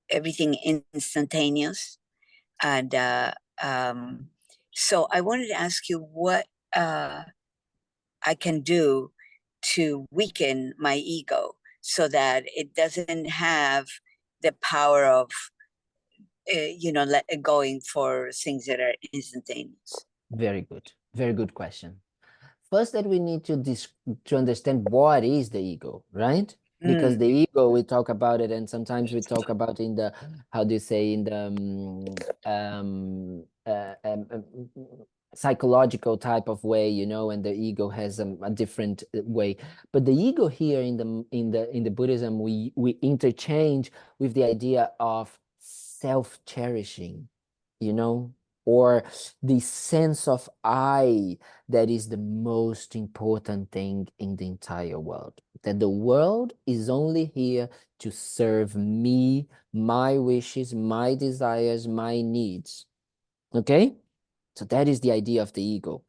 everything instantaneous. And so I wanted to ask you what uh, I can do to weaken my ego so that it doesn't have the power of, going for things that are instantaneous. very good. Very good question. First, that we need to understand what is the ego, right? Because Mm, the ego, we talk about it, and sometimes we talk about in the, how do you say, in the psychological type of way, you know, and the ego has a different way. But the ego here in the Buddhism, we interchange with the idea of self-cherishing, you know, or the sense of I, that is the most important thing in the entire world. That the world is only here to serve me, my wishes, my desires, my needs. Okay? So that is the idea of the ego.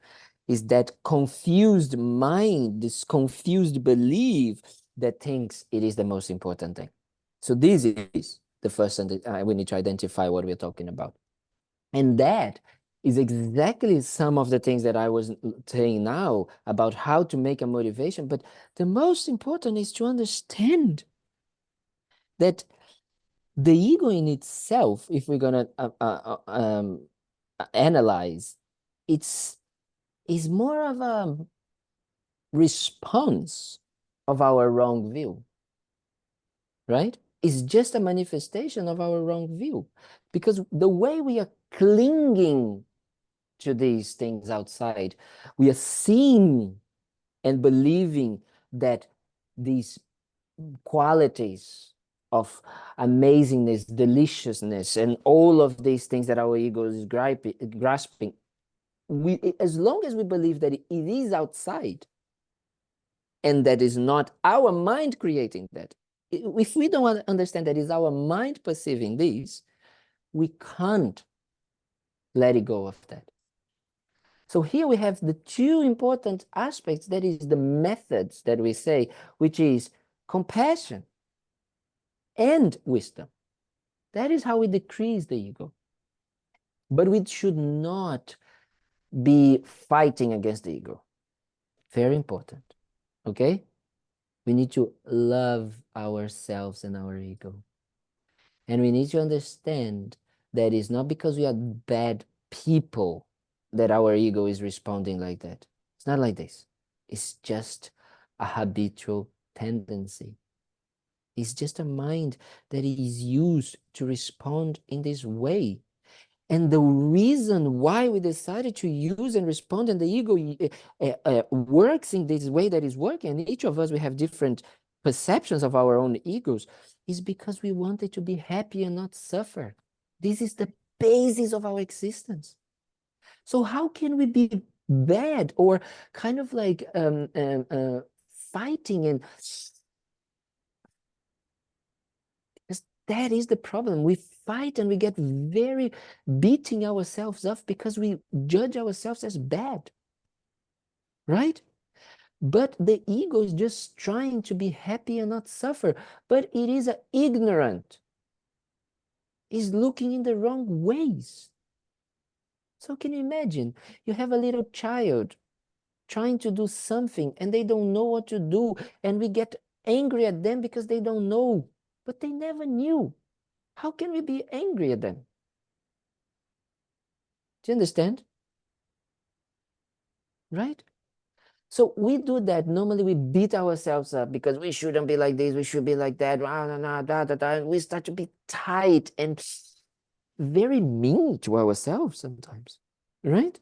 Is that confused mind, this confused belief that thinks it is the most important thing. So this is the first thing that we need to identify what we're talking about. And that is exactly some of the things that I was saying now about how to make a motivation. But the most important is to understand that the ego in itself, if we're gonna analyze, it's is more of a response of our wrong view, right? It's just a manifestation of our wrong view, because the way we are clinging to these things outside, we are seeing and believing that these qualities of amazingness, deliciousness, and all of these things that our ego is grasping, as long as we believe that it is outside and that is not our mind creating that, if we don't understand that it's our mind perceiving this, we can't let it go of that. So here we have the two important aspects, that is the methods that we say, which is compassion and wisdom. That is how we decrease the ego. But we should not be fighting against the ego. Very important. Okay? We need to love ourselves and our ego. And we need to understand that it's not because we are bad people that our ego is responding like that. It's not like this. It's just a habitual tendency. It's just a mind that is used to respond in this way. And the reason why we decided to use and respond, and the ego works in this way that is working, and each of us, we have different perceptions of our own egos, is because we wanted to be happy and not suffer. This is the basis of our existence. So how can we be bad or kind of like fighting and that is the problem. We fight and we get very beating ourselves up because we judge ourselves as bad, right? But the ego is just trying to be happy and not suffer, but it is ignorant, is looking in the wrong ways. So can you imagine? You have a little child trying to do something and they don't know what to do, and we get angry at them because they don't know, but they never knew. How can we be angry at them? Do you understand? Right? So we do that. Normally we beat ourselves up because we shouldn't be like this, we should be like that. We start to be tight and very mean to ourselves sometimes, right?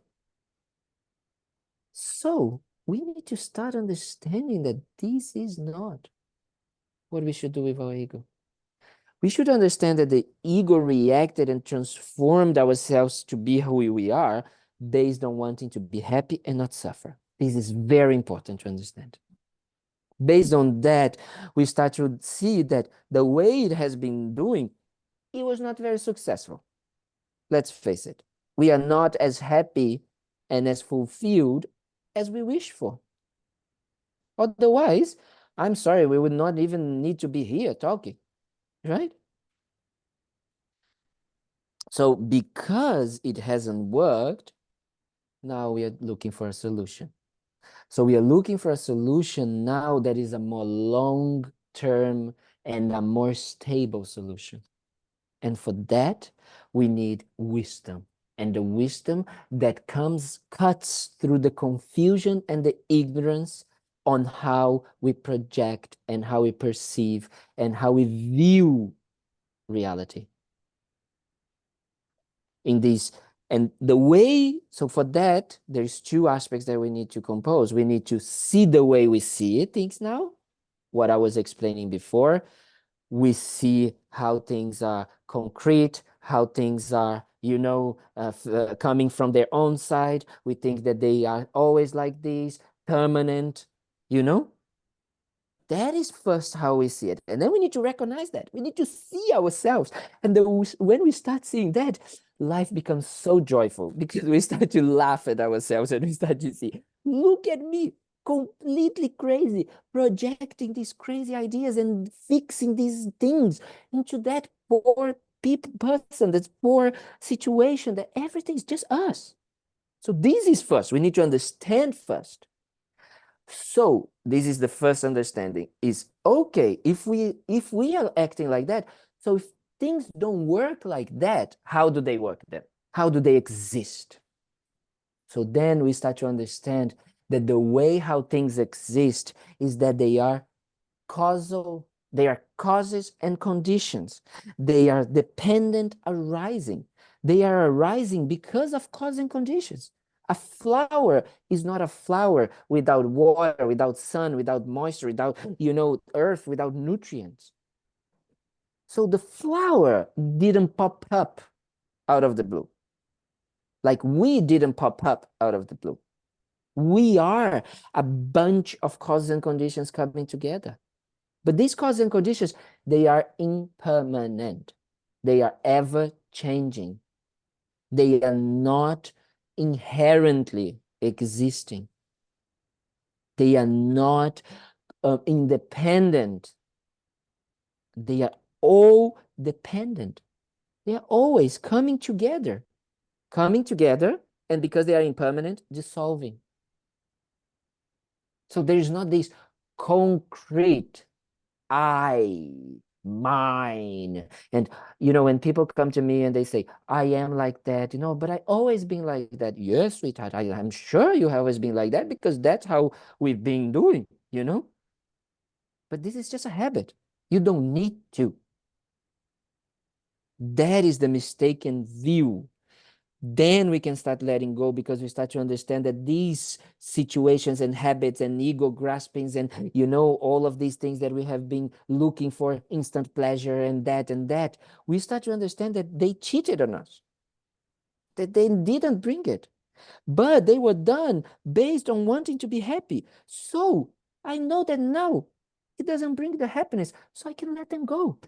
So we need to start understanding that this is not what we should do with our ego. We should understand that the ego reacted and transformed ourselves to be who we are based on wanting to be happy and not suffer. This is very important to understand. Based on that, we start to see that the way it has been doing it was not very successful. Let's face it. We are not as happy and as fulfilled as we wish for. Otherwise, I'm sorry, we would not even need to be here talking, right? So because it hasn't worked, now we are looking for a solution. So we are looking for a solution now that is a more long-term and a more stable solution. And for that, we need wisdom. And the wisdom that cuts through the confusion and the ignorance on how we project and how we perceive and how we view reality. In these, and the way, so for that, there's two aspects that we need to compose. We need to see the way we see it, things now, what I was explaining before. We see how things are concrete, how things are, coming from their own side. We think that they are always like this, permanent, you know? That is first how we see it. And then we need to recognize that. We need to see ourselves. And when we start seeing that, life becomes so joyful because we start to laugh at ourselves and we start to see, look at me, completely crazy, projecting these crazy ideas and fixing these things into that poor person, that poor situation, that everything's just us. So this is first. We need to understand first. So this is the first understanding is okay, if we are acting like that, so if things don't work like that, how do they work then? How do they exist? So then we start to understand that the way how things exist is that they are causal, they are causes and conditions. They are dependent arising. They are arising because of cause and conditions. A flower is not a flower without water, without sun, without moisture, without, earth, without nutrients. So the flower didn't pop up out of the blue. Like we didn't pop up out of the blue. We are a bunch of causes and conditions coming together. But these causes and conditions, they are impermanent. They are ever changing. They are not inherently existing. They are not independent. They are all dependent. They are always coming together, and because they are impermanent, dissolving. So there is not this concrete I, mine. And, when people come to me and they say, I am like that, but I always been like that. Yes, sweetheart, I'm sure you have always been like that because that's how we've been doing, But this is just a habit. You don't need to. That is the mistaken view. Then we can start letting go because we start to understand that these situations and habits and ego graspings and, all of these things that we have been looking for instant pleasure and that, we start to understand that they cheated on us, that they didn't bring it, but they were done based on wanting to be happy. So I know that now it doesn't bring the happiness, so I can let them go.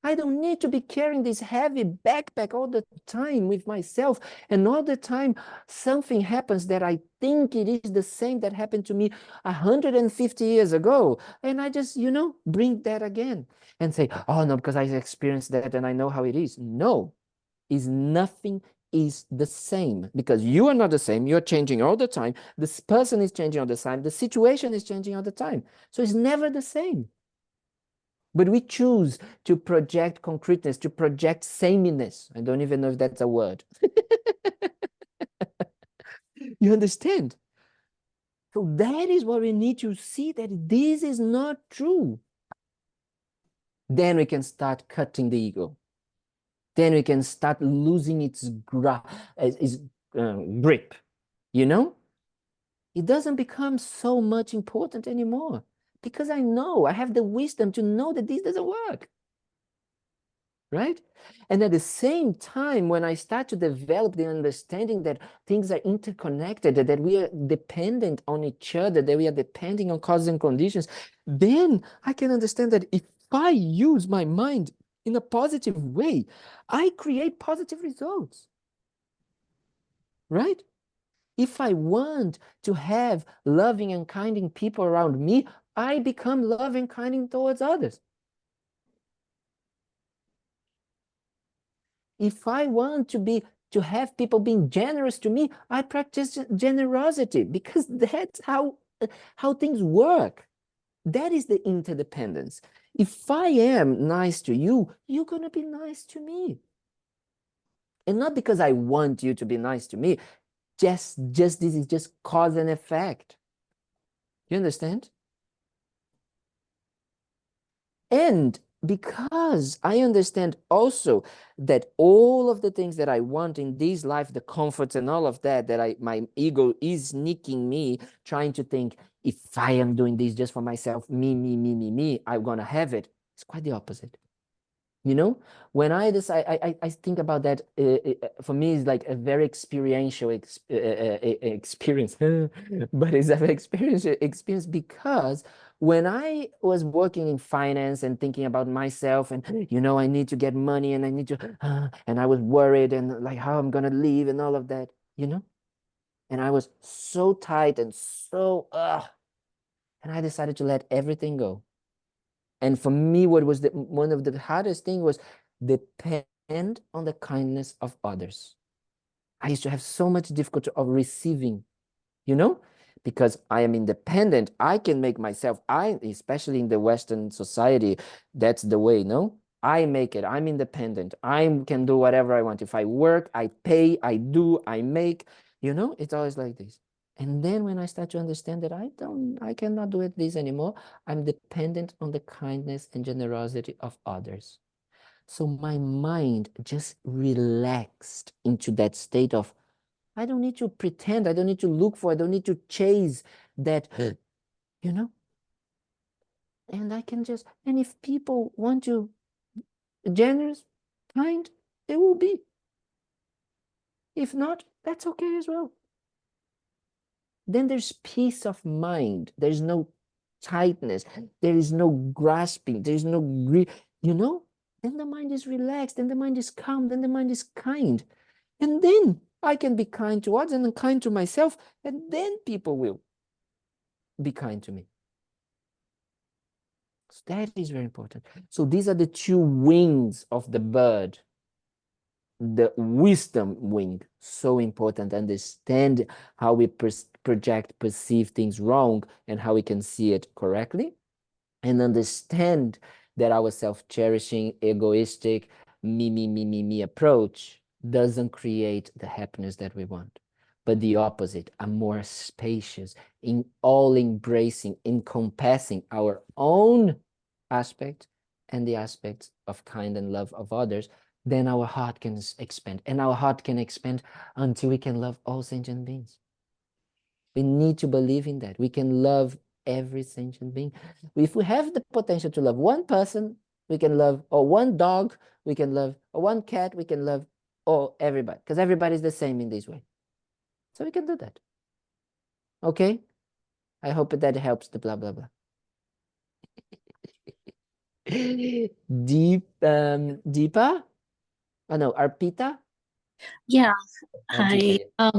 I don't need to be carrying this heavy backpack all the time with myself. And all the time something happens that I think it is the same that happened to me 150 years ago. And I just, bring that again and say, oh no, because I experienced that and I know how it is. No, nothing is the same because you are not the same. You're changing all the time. This person is changing all the time. The situation is changing all the time. So it's never the same. But we choose to project concreteness, to project sameness. I don't even know if that's a word. You understand? So that is what we need to see, that this is not true. Then we can start cutting the ego. Then we can start losing its grip. It doesn't become so much important anymore because I know, I have the wisdom to know that this doesn't work. Right? And at the same time, when I start to develop the understanding that things are interconnected, that we are dependent on each other, that we are depending on causes and conditions, then I can understand that if I use my mind in a positive way, I create positive results, right? If I want to have loving and kinding people around me, I become loving and kinding towards others. If I want to have people being generous to me, I practice generosity, because that's how things work. That is the interdependence. If I am nice to you, you're going to be nice to me. And not because I want you to be nice to me. Just this is just cause and effect. You understand? And because I understand also that all of the things that I want in this life, the comforts and all of that, my ego is sneaking me, trying to think, if I am doing this just for myself, me, I'm gonna have it. It's quite the opposite. You know, when I decide, I think about that. For me, it's like a very experiential experience, but it's an experience because when I was working in finance and thinking about myself, and I need to get money, and I need to, and I was worried, and like how I'm gonna live and all of that, and I was so tight and so, and I decided to let everything go. And for me, what was one of the hardest thing was depend on the kindness of others. I used to have so much difficulty of receiving, because I am independent. I can make myself, especially in the Western society, that's the way, no? I make it. I'm independent. I can do whatever I want. If I work, I pay, I do, I make, it's always like this. And then when I start to understand that I cannot do it this anymore, I'm dependent on the kindness and generosity of others. So my mind just relaxed into that state of, I don't need to pretend, I don't need to look for, I don't need to chase that, you know? And I can just, and if people want to generous, kind, they will be. If not, that's okay as well. Then there's peace of mind. There's no tightness. There is no grasping. There's no then the mind is relaxed, then the mind is calm, then the mind is kind. And then I can be kind to others and kind to myself, and then people will be kind to me. So that is very important. So these are the two wings of the bird. The wisdom wing, so important. Understand how we perceive things wrong, and how we can see it correctly, and understand that our self-cherishing, egoistic, me approach doesn't create the happiness that we want, but the opposite, a more spacious, in all embracing, encompassing our own aspect and the aspects of kind and love of others. Then our heart can expand, and our heart can expand until we can love all sentient beings. We need to believe in that. We can love every sentient being. If we have the potential to love one person, we can love, or one dog, we can love, or one cat, we can love, or everybody, because everybody is the same in this way. So we can do that. Okay? I hope that helps the blah, blah, blah. Deepa? Oh no, Arpita? Yeah. Arpita, Hi. yeah.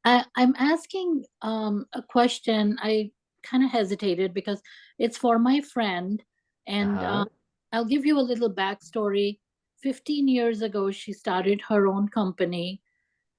Hi. I'm asking a question. I kind of hesitated because it's for my friend, and I'll give you a little backstory. 15 years ago, she started her own company,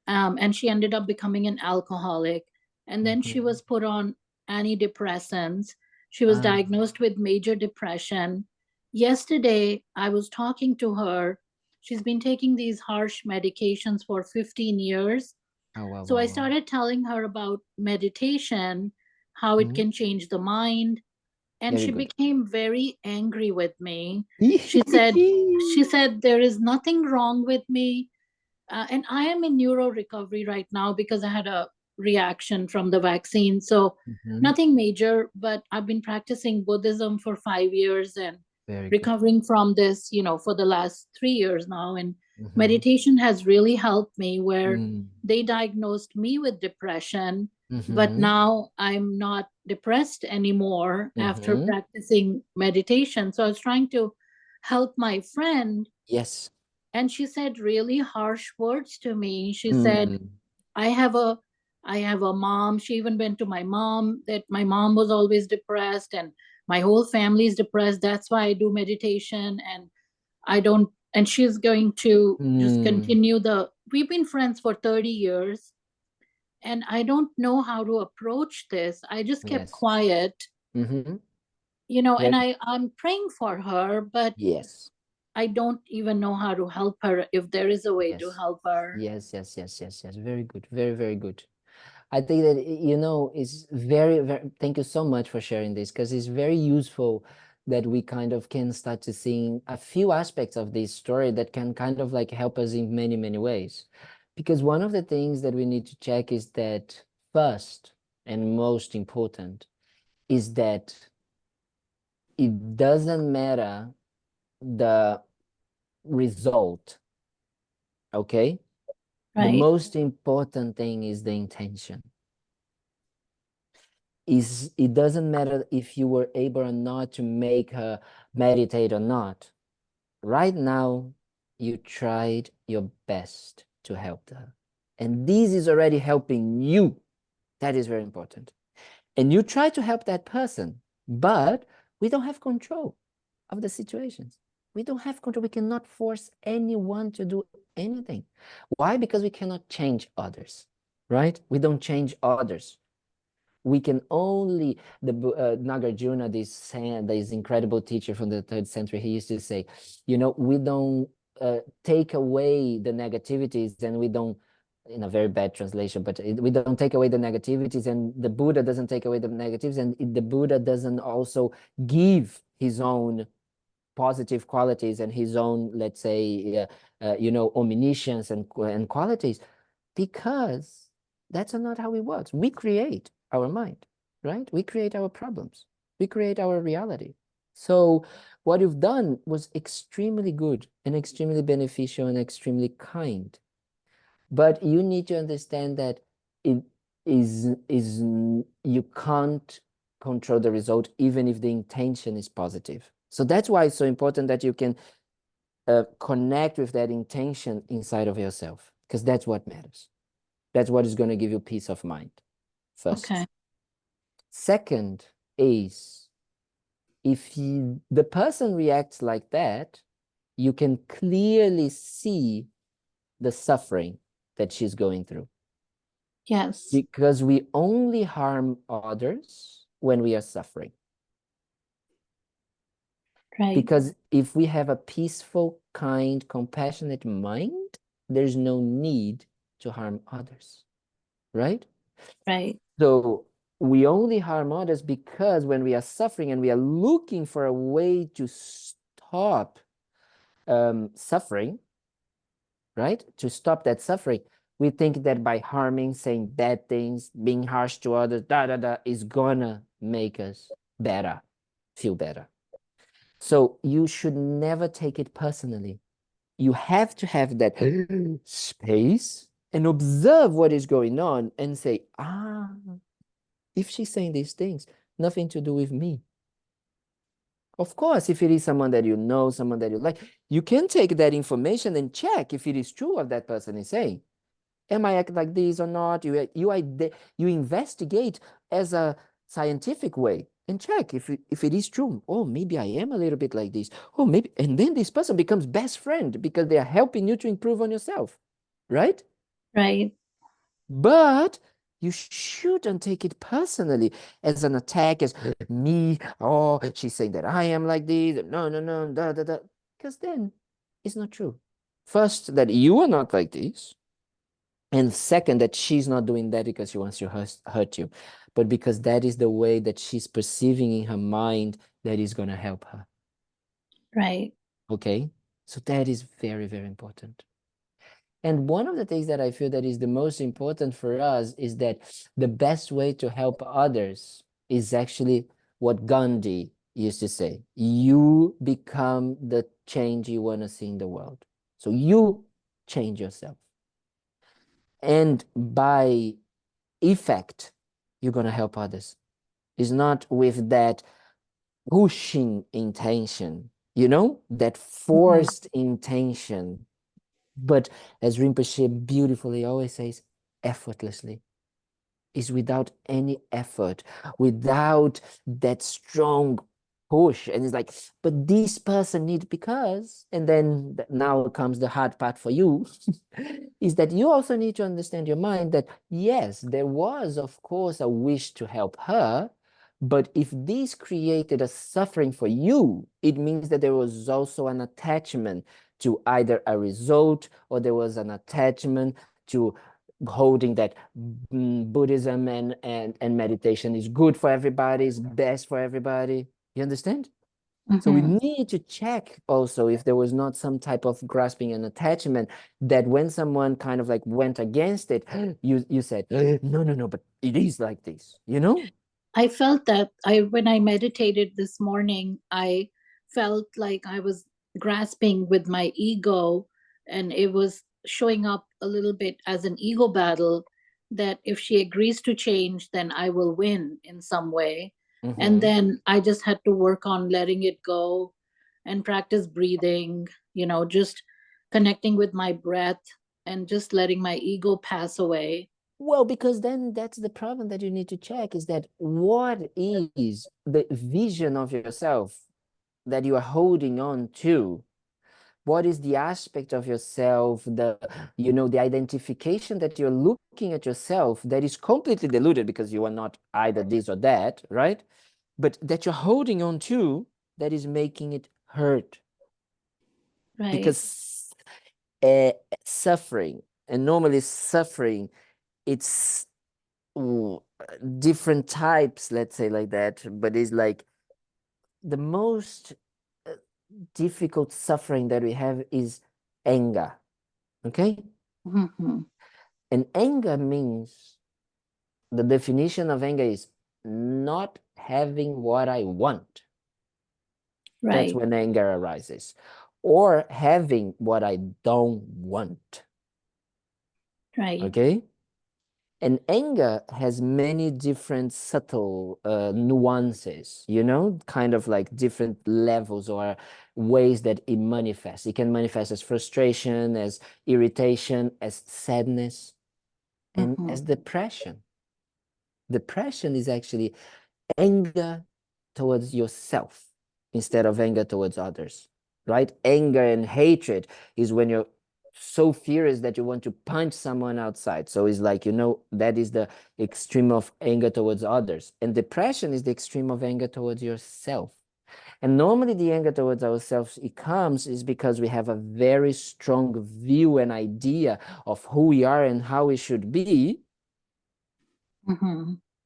and she ended up becoming an alcoholic. And then she was put on antidepressants. She was diagnosed with major depression. Yesterday, I was talking to her. She's been taking these harsh medications for 15 years. Oh, wow, So wow, I wow. started telling her about meditation, how it can change the mind. And Very she good. became very angry with me. She said there is nothing wrong with me. And I am in neuro recovery right now because I had a reaction from the vaccine. So nothing major, but I've been practicing Buddhism for 5 years and Very good. recovering from this, for the last 3 years now. And meditation has really helped me, where they diagnosed me with depression, but now I'm not depressed anymore after practicing meditation. So I was trying to help my friend. Yes. And she said really harsh words to me. She said, I have a mom. She even went to my mom, that my mom was always depressed and my whole family is depressed. That's why I do meditation, and I don't, and she's going to just continue we've been friends for 30 years and I don't know how to approach this. I just kept quiet, you know, and I'm praying for her, but Yes. I don't even know how to help her, if there is a way to help her. Yes. Very good. Very, very good. I think that, you know, it's very, very, thank you so much for sharing this, because it's very useful that we kind of can start to see a few aspects of this story that can kind of like help us in many, many ways. Because one of the things that we need to check is that first and most important is that it doesn't matter the result, okay? The most important thing is the intention. It doesn't matter if you were able or not to make her meditate or not. Right now, you tried your best to help her. And this is already helping you. That is very important. And you try to help that person, but we don't have control of the situations. We don't have control. We cannot force anyone to do anything. Why? Because we cannot change others, right? We don't change others. We can only, Nagarjuna, this incredible teacher from the 3rd century, he used to say, you know, we don't take away the negativities, and we don't, in a very bad translation, but we don't take away the negativities, and the Buddha doesn't take away the negatives, and the Buddha doesn't also give his own positive qualities and his own, let's say, you know, omniscience and qualities, because that's not how it works. We create our mind, right? We create our problems. We create our reality. So what you've done was extremely good and extremely beneficial and extremely kind. But you need to understand that it is you can't control the result, even if the intention is positive. So that's why it's so important that you can connect with that intention inside of yourself, because that's what matters. That's what is going to give you peace of mind, first. Okay. Second is, if the person reacts like that, you can clearly see the suffering that she's going through. Yes. Because we only harm others when we are suffering. Right. Because if we have a peaceful, kind, compassionate mind, there's no need to harm others, right? Right. So we only harm others because when we are suffering and we are looking for a way to stop suffering, right? To stop that suffering, we think that by harming, saying bad things, being harsh to others, is gonna make us better, feel better. So you should never take it personally. You have to have that space and observe what is going on and say, if she's saying these things, nothing to do with me. Of course, if it is someone that you know, someone that you like, you can take that information and check if it is true what that person is saying. Am I acting like this or not? You investigate as a scientific way and check if it is true. Oh, maybe I am a little bit like this. Oh, maybe, and then this person becomes best friend because they are helping you to improve on yourself, right? Right. But you shouldn't take it personally as an attack, as me, oh, she's saying that I am like this. No, because then it's not true. First, that you are not like this. And second, that she's not doing that because she wants to hurt you, but because that is the way that she's perceiving in her mind that is going to help her. Right. Okay? So that is very, very important. And one of the things that I feel that is the most important for us is that the best way to help others is actually what Gandhi used to say. You become the change you want to see in the world. So you change yourself. And by effect, you're going to help others. It's not with that pushing intention you know, that forced intention. But as Rinpoche beautifully always says, effortlessly, is without any effort, without that strong push. And it's like, but this person needs, because, and then now comes the hard part for you, is that you also need to understand your mind that, yes, there was, of course, a wish to help her. But if this created a suffering for you, it means that there was also an attachment to either a result, or there was an attachment to holding that Buddhism and meditation is good for everybody, is best for everybody. You understand? So we need to check also if there was not some type of grasping and attachment, that when someone kind of like went against it, you said, no, no, no, but it is like this, you know? I felt that when I meditated this morning, I felt like I was grasping with my ego, and it was showing up a little bit as an ego battle, that if she agrees to change, then I will win in some way. And then I just had to work on letting it go and practice breathing, just connecting with my breath and just letting my ego pass away. Well, because then that's the problem that you need to check, is that what is the vision of yourself that you are holding on to? What is the aspect of yourself, the identification that you're looking at yourself that is completely deluded, because you are not either this or that, right? But that you're holding on to, that is making it hurt. Right. Because suffering, and normally suffering, it's different types, let's say like that, but it's like the most difficult suffering that we have is anger. Okay? And anger means, the definition of anger is not having what I want. Right. That's when anger arises. Or having what I don't want. Right. Okay? And anger has many different subtle nuances, kind of like different levels or ways that it manifests. It can manifest as frustration, as irritation, as sadness, and as depression. Depression is actually anger towards yourself instead of anger towards others, right? Anger and hatred is when you're so furious that you want to punch someone outside. So it's like, that is the extreme of anger towards others. And depression is the extreme of anger towards yourself. And normally the anger towards ourselves, it comes is because we have a very strong view and idea of who we are and how we should be.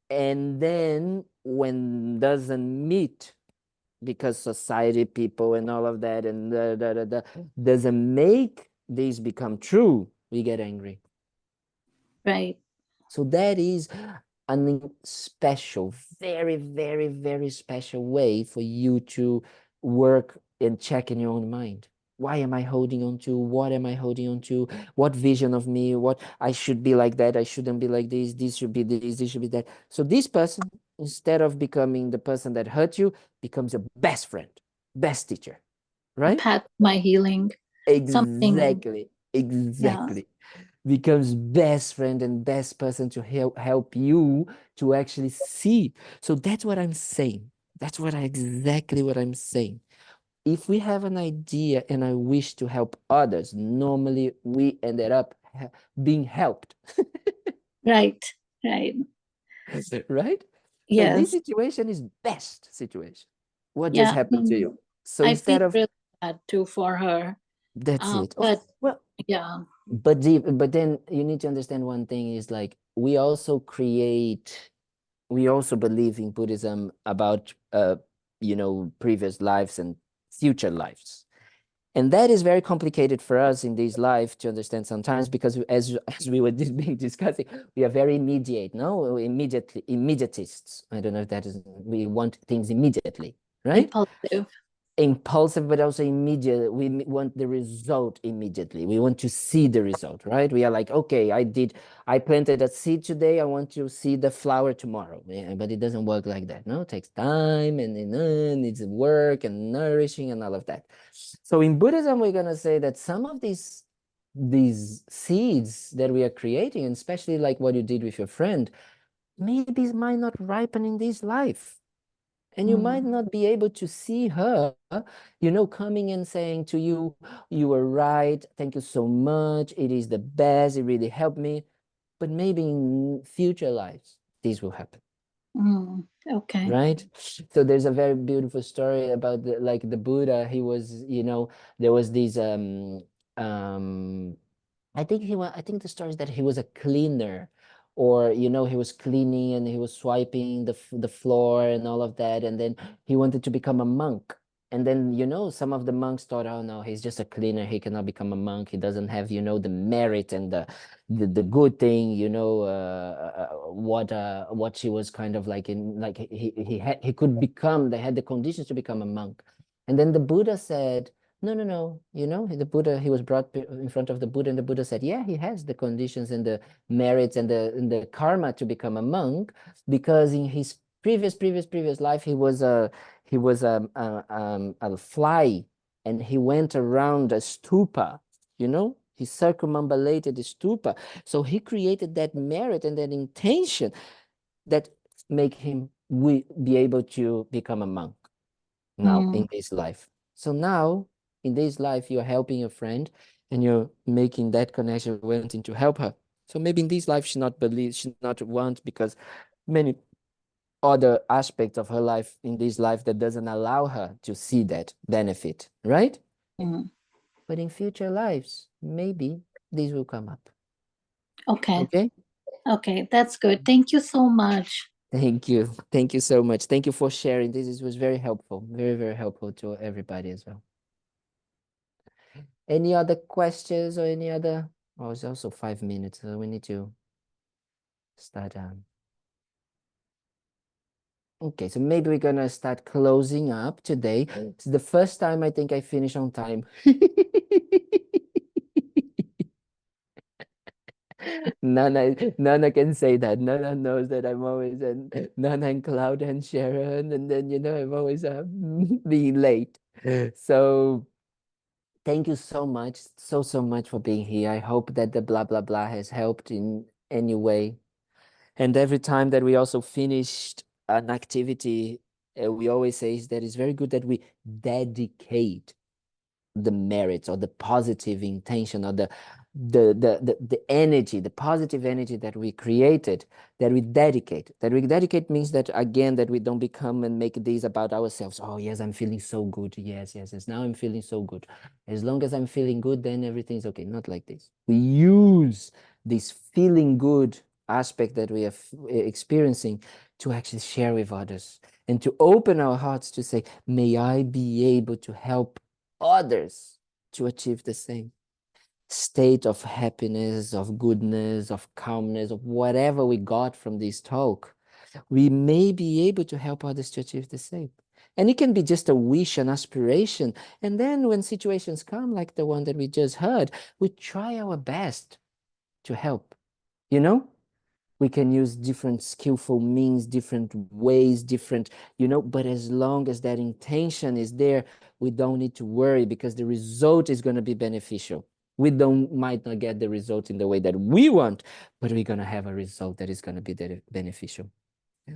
And then when doesn't meet, because society, people, and all of that, and doesn't make these become true, we get angry. Right. So that is a special, very, very, very special way for you to work and check in your own mind. Why am I holding on to? What am I holding on to? What vision of me? What I should be like that? I shouldn't be like this. This should be this should be that. So this person, instead of becoming the person that hurt you, becomes your best friend, best teacher, right? A path my healing. Exactly. Yeah. Becomes best friend and best person to help you to actually see. So that's what I'm saying. That's exactly what I'm saying. If we have an idea and I wish to help others, normally we ended up being helped. Right. Right. Right? So this Yes. situation is best situation. What just Yeah. happened to you? So I feel instead of, really bad too for her. that's it. But Well, yeah. but then you need to understand one thing is like, we also believe in Buddhism about previous lives and future lives. And that is very complicated for us in this life to understand sometimes, because as we were being discussing, we are very immediatists. I don't know if that is, we want things immediately, right? Impulsive. impulsive, but also immediate. We want the result immediately. We want to see the result, right? We are like, okay, I planted a seed today. I want to see the flower tomorrow. Yeah, but it doesn't work like that. No, it takes time and needs work and nourishing and all of that. So in Buddhism, we're going to say that some of these seeds that we are creating, and especially like what you did with your friend, maybe it might not ripen in this life. And you might not be able to see her, coming and saying to you, you were right, thank you so much, it is the best, it really helped me. But maybe in future lives, this will happen. Okay. Right? So there's a very beautiful story about the Buddha. He was, there was these I think the story is that he was a cleaner, or he was cleaning and he was swiping the floor and all of that, and then he wanted to become a monk. And then some of the monks thought, oh no, he's just a cleaner, he cannot become a monk, he doesn't have the merit and the good thing, what she was kind of like in, like he could become, they had the conditions to become a monk. And then the Buddha said, no, no, no. The Buddha, he was brought in front of the Buddha, and the Buddha said, yeah, he has the conditions and the merits and the karma to become a monk, because in his previous life, he was a fly, and he went around a stupa, he circumambulated the stupa. So he created that merit and that intention that make him be able to become a monk now in this life. So now in this life, you're helping your friend and you're making that connection, wanting to help her. So maybe in this life, she not believe, she not want, because many other aspects of her life in this life that doesn't allow her to see that benefit, right? But in future lives, maybe this will come up. Okay. Okay. Okay, that's good. Thank you so much. Thank you. Thank you so much. Thank you for sharing. This was very helpful. Very, very helpful to everybody as well. Any other questions or any other? Oh, it's also 5 minutes, so we need to start. Okay, so maybe we're gonna start closing up today. It's the first time I think I finish on time. Nana can say that. Nana knows that I'm always, and Nana and Cloud and Sharon, and then I'm always being late. So thank you so much, so much for being here. I hope that the blah blah blah has helped in any way. And every time that we also finished an activity, we always say that it's very good that we dedicate the merits or the positive intention or the energy, the positive energy that we created, that we dedicate. That we dedicate means that, again, that we don't become and make these about ourselves. Oh yes, I'm feeling so good. Yes, yes, yes. Now I'm feeling so good. As long as I'm feeling good, then everything's okay. Not like this. We use this feeling good aspect that we are experiencing to actually share with others and to open our hearts to say, may I be able to help others to achieve the same state of happiness, of goodness, of calmness, of whatever we got from this talk. We may be able to help others to achieve the same. And it can be just a wish, an aspiration. And then when situations come, like the one that we just heard, we try our best to help. We can use different skillful means, different ways, different, but as long as that intention is there, we don't need to worry, because the result is going to be beneficial. We might not get the result in the way that we want, but we're going to have a result that is going to be beneficial.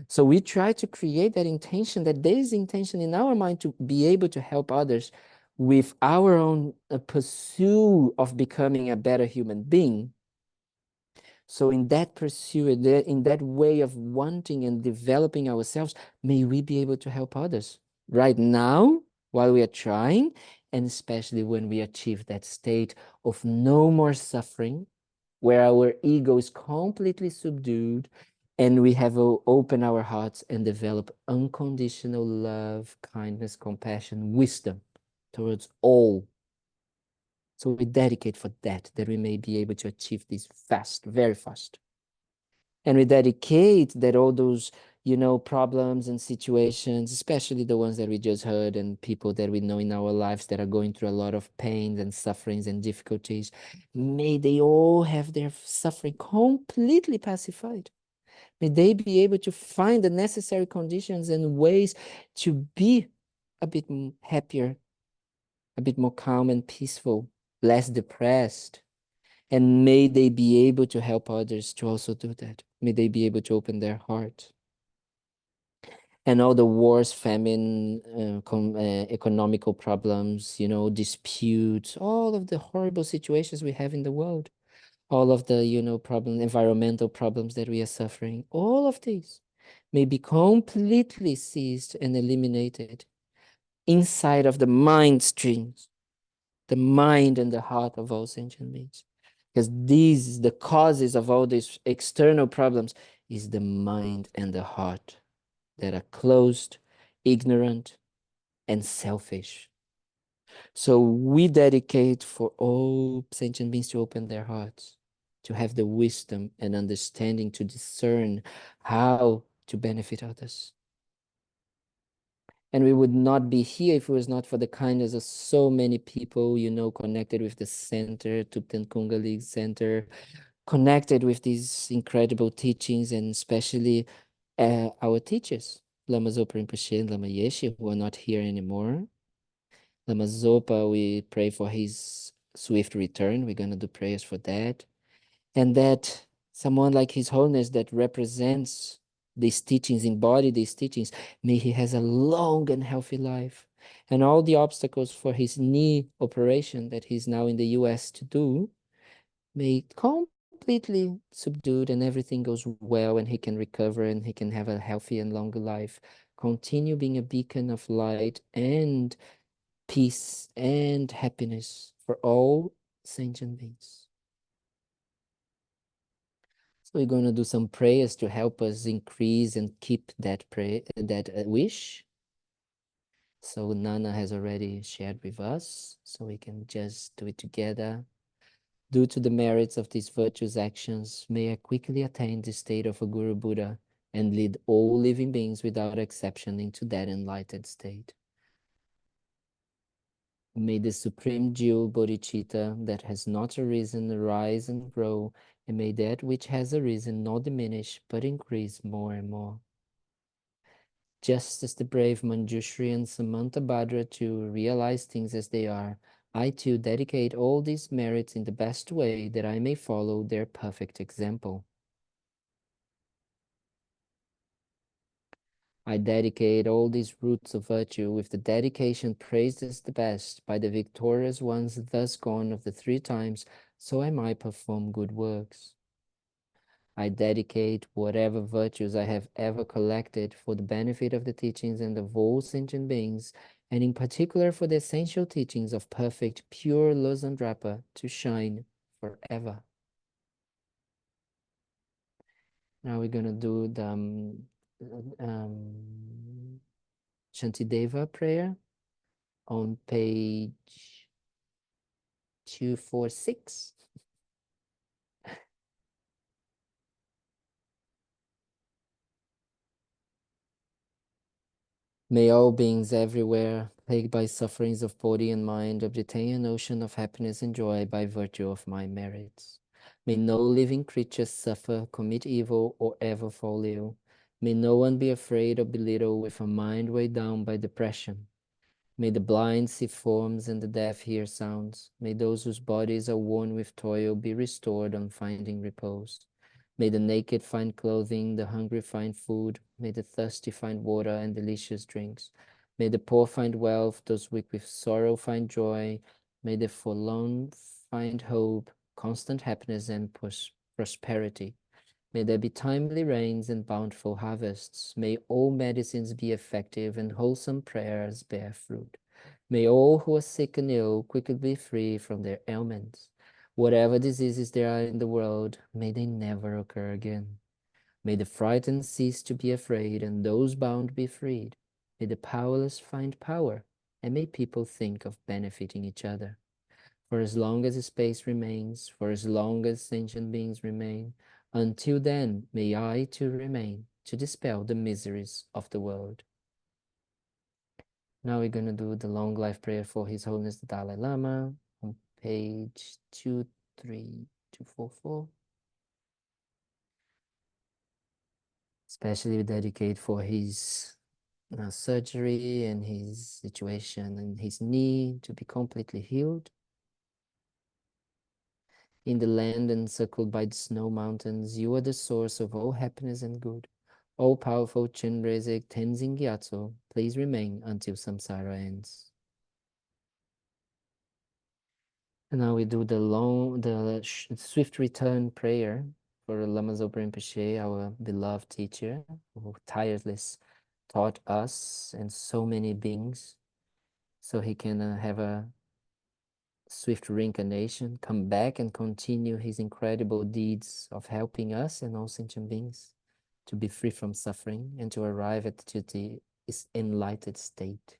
So we try to create that intention, that there is intention in our mind to be able to help others with our own pursuit of becoming a better human being. So in that pursuit, in that way of wanting and developing ourselves, may we be able to help others right now while we are trying, and especially when we achieve that state of no more suffering, where our ego is completely subdued and we have open our hearts and develop unconditional love, kindness, compassion, wisdom towards all. So we dedicate for that we may be able to achieve this fast, very fast. And we dedicate that all those, you know, problems and situations, especially the ones that we just heard, and people that we know in our lives that are going through a lot of pains and sufferings and difficulties, may they all have their suffering completely pacified. May they be able to find the necessary conditions and ways to be a bit happier, a bit more calm and peaceful, less depressed. And may they be able to help others to also do that. May they be able to open their heart. And all the wars, famine, economical problems, you know, disputes, all of the horrible situations we have in the world, all of the, you know, environmental problems that we are suffering, all of these may be completely seized and eliminated inside of the mind streams, the mind and the heart of all sentient beings. Because these, the causes of all these external problems, is the mind and the heart that are closed, ignorant, and selfish. So we dedicate for all sentient beings to open their hearts, to have the wisdom and understanding to discern how to benefit others. And we would not be here if it was not for the kindness of so many people, you know, connected with the center, Thubten Kunga League Center, connected with these incredible teachings, and especially our teachers, Lama Zopa Rinpoche and Lama Yeshe, who are not here anymore. Lama Zopa, we pray for his swift return. We're going to do prayers for that. And that someone like His Holiness that represents these teachings, embody these teachings, may he has a long and healthy life. And all the obstacles for his knee operation that he's now in the US to do, may completely subdued and everything goes well and he can recover and he can have a healthy and longer life. Continue being a beacon of light and peace and happiness for all sentient beings. So we're going to do some prayers to help us increase and keep that wish. So Nana has already shared with us, so we can just do it together. Due to the merits of these virtuous actions, may I quickly attain the state of a Guru Buddha and lead all living beings without exception into that enlightened state. May the supreme jewel bodhicitta that has not arisen arise and grow, and may that which has arisen not diminish, but increase more and more. Just as the brave Manjushri and Samantabhadra too realize things as they are, I too dedicate all these merits in the best way that I may follow their perfect example. I dedicate all these roots of virtue with the dedication praised as the best by the victorious ones thus gone of the 3 times, so I might perform good works. I dedicate whatever virtues I have ever collected for the benefit of the teachings and of all sentient beings, and in particular for the essential teachings of perfect, pure Losandrapa to shine forever. Now we're going to do the Shantideva prayer on page 246. May all beings everywhere, plagued by sufferings of body and mind, obtain an ocean of happiness and joy by virtue of my merits. May no living creature suffer, commit evil, or ever fall ill. May no one be afraid or belittled with a mind weighed down by depression. May the blind see forms and the deaf hear sounds. May those whose bodies are worn with toil be restored on finding repose. May the naked find clothing, the hungry find food. May the thirsty find water and delicious drinks. May the poor find wealth, those weak with sorrow find joy. May the forlorn find hope, constant happiness and prosperity. May there be timely rains and bountiful harvests. May all medicines be effective and wholesome prayers bear fruit. May all who are sick and ill quickly be free from their ailments. Whatever diseases there are in the world, may they never occur again. May the frightened cease to be afraid and those bound be freed. May the powerless find power, and may people think of benefiting each other. For as long as space remains, for as long as sentient beings remain, until then may I too remain, to dispel the miseries of the world. Now we're going to do the long life prayer for His Holiness the Dalai Lama on page 23244. Especially dedicate for his surgery and his situation and his knee to be completely healed. In the land encircled by the snow mountains, you are the source of all happiness and good. All-powerful Chenrezig Tenzin Gyatso, please remain until samsara ends. And now we do the swift return prayer for Lama Zopa Rinpoche, our beloved teacher, who tirelessly taught us and so many beings, so he can have a swift reincarnation, come back and continue his incredible deeds of helping us and all sentient beings to be free from suffering and to arrive at the enlightened state.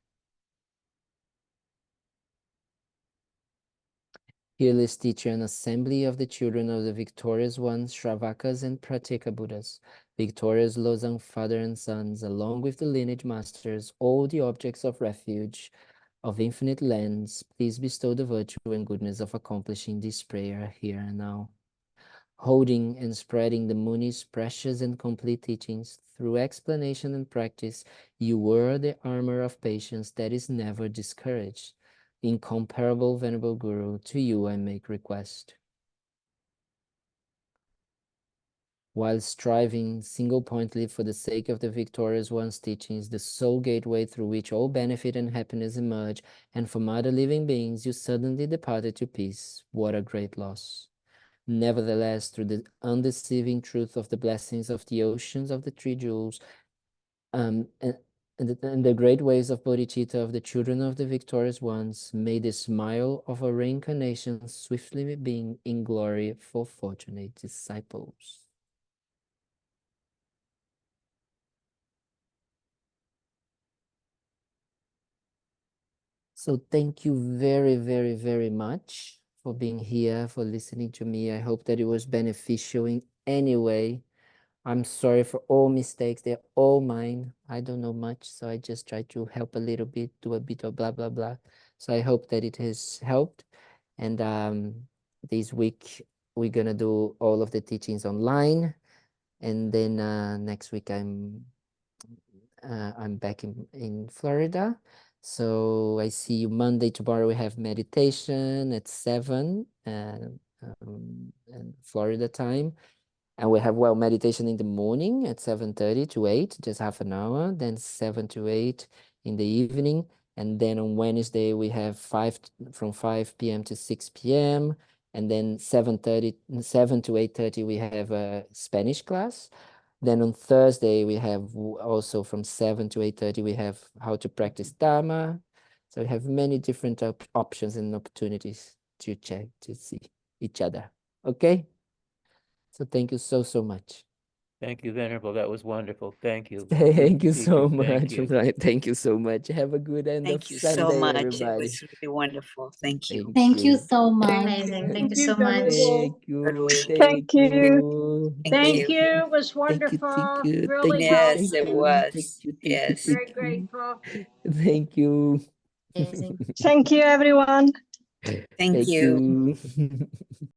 Fearless teacher and assembly of the children of the victorious ones, Shravakas and Prateka Buddhas, victorious Losang father and sons, along with the lineage masters, all the objects of refuge of infinite lands, please bestow the virtue and goodness of accomplishing this prayer here and now. Holding and spreading the Muni's precious and complete teachings through explanation and practice, you wear the armor of patience that is never discouraged. Incomparable Venerable Guru, to you I make request. While striving single-pointedly for the sake of the victorious one's teachings, the sole gateway through which all benefit and happiness emerge, and from other living beings, you suddenly departed to peace. What a great loss. Nevertheless, through the undeceiving truth of the blessings of the oceans of the three jewels, and the great ways of bodhicitta of the children of the victorious ones, may the smile of a reincarnation swiftly being in glory for fortunate disciples. So thank you very, very, very much for being here, for listening to me. I hope that it was beneficial in any way. I'm sorry for all mistakes. They're all mine. I don't know much, so I just try to help a little bit, do a bit of blah, blah, blah. So I hope that it has helped. And this week, we're going to do all of the teachings online. And then next week, I'm back in Florida. So I see you Monday. Tomorrow we have meditation at 7 and Florida time. And we have meditation in the morning at 7:30 to 8, just half an hour, then 7 to 8 in the evening. And then on Wednesday, we have from 5 p.m. to 6 p.m. And then 7 to 8:30, we have a Spanish class. Then on Thursday, we have also from 7 to 8:30, we have how to practice Dharma. So we have many different options and opportunities to check, to see each other. Okay? So thank you so, so much. Thank you, Venerable. That was wonderful. Thank you. Thank you Teacher, so thank much. you. Thank you so much. Have a good end of Thank you so Sunday, much. everybody. It was really wonderful. Thank you. Thank you you. so much. Amazing. Thank you so much. Thank you. Thank you. Thank you. It was wonderful. Thank you. Really Yes, Thank it you. was. Thank you. Yes. very grateful. Thank you. Amazing. Thank you, everyone. Thank you. you.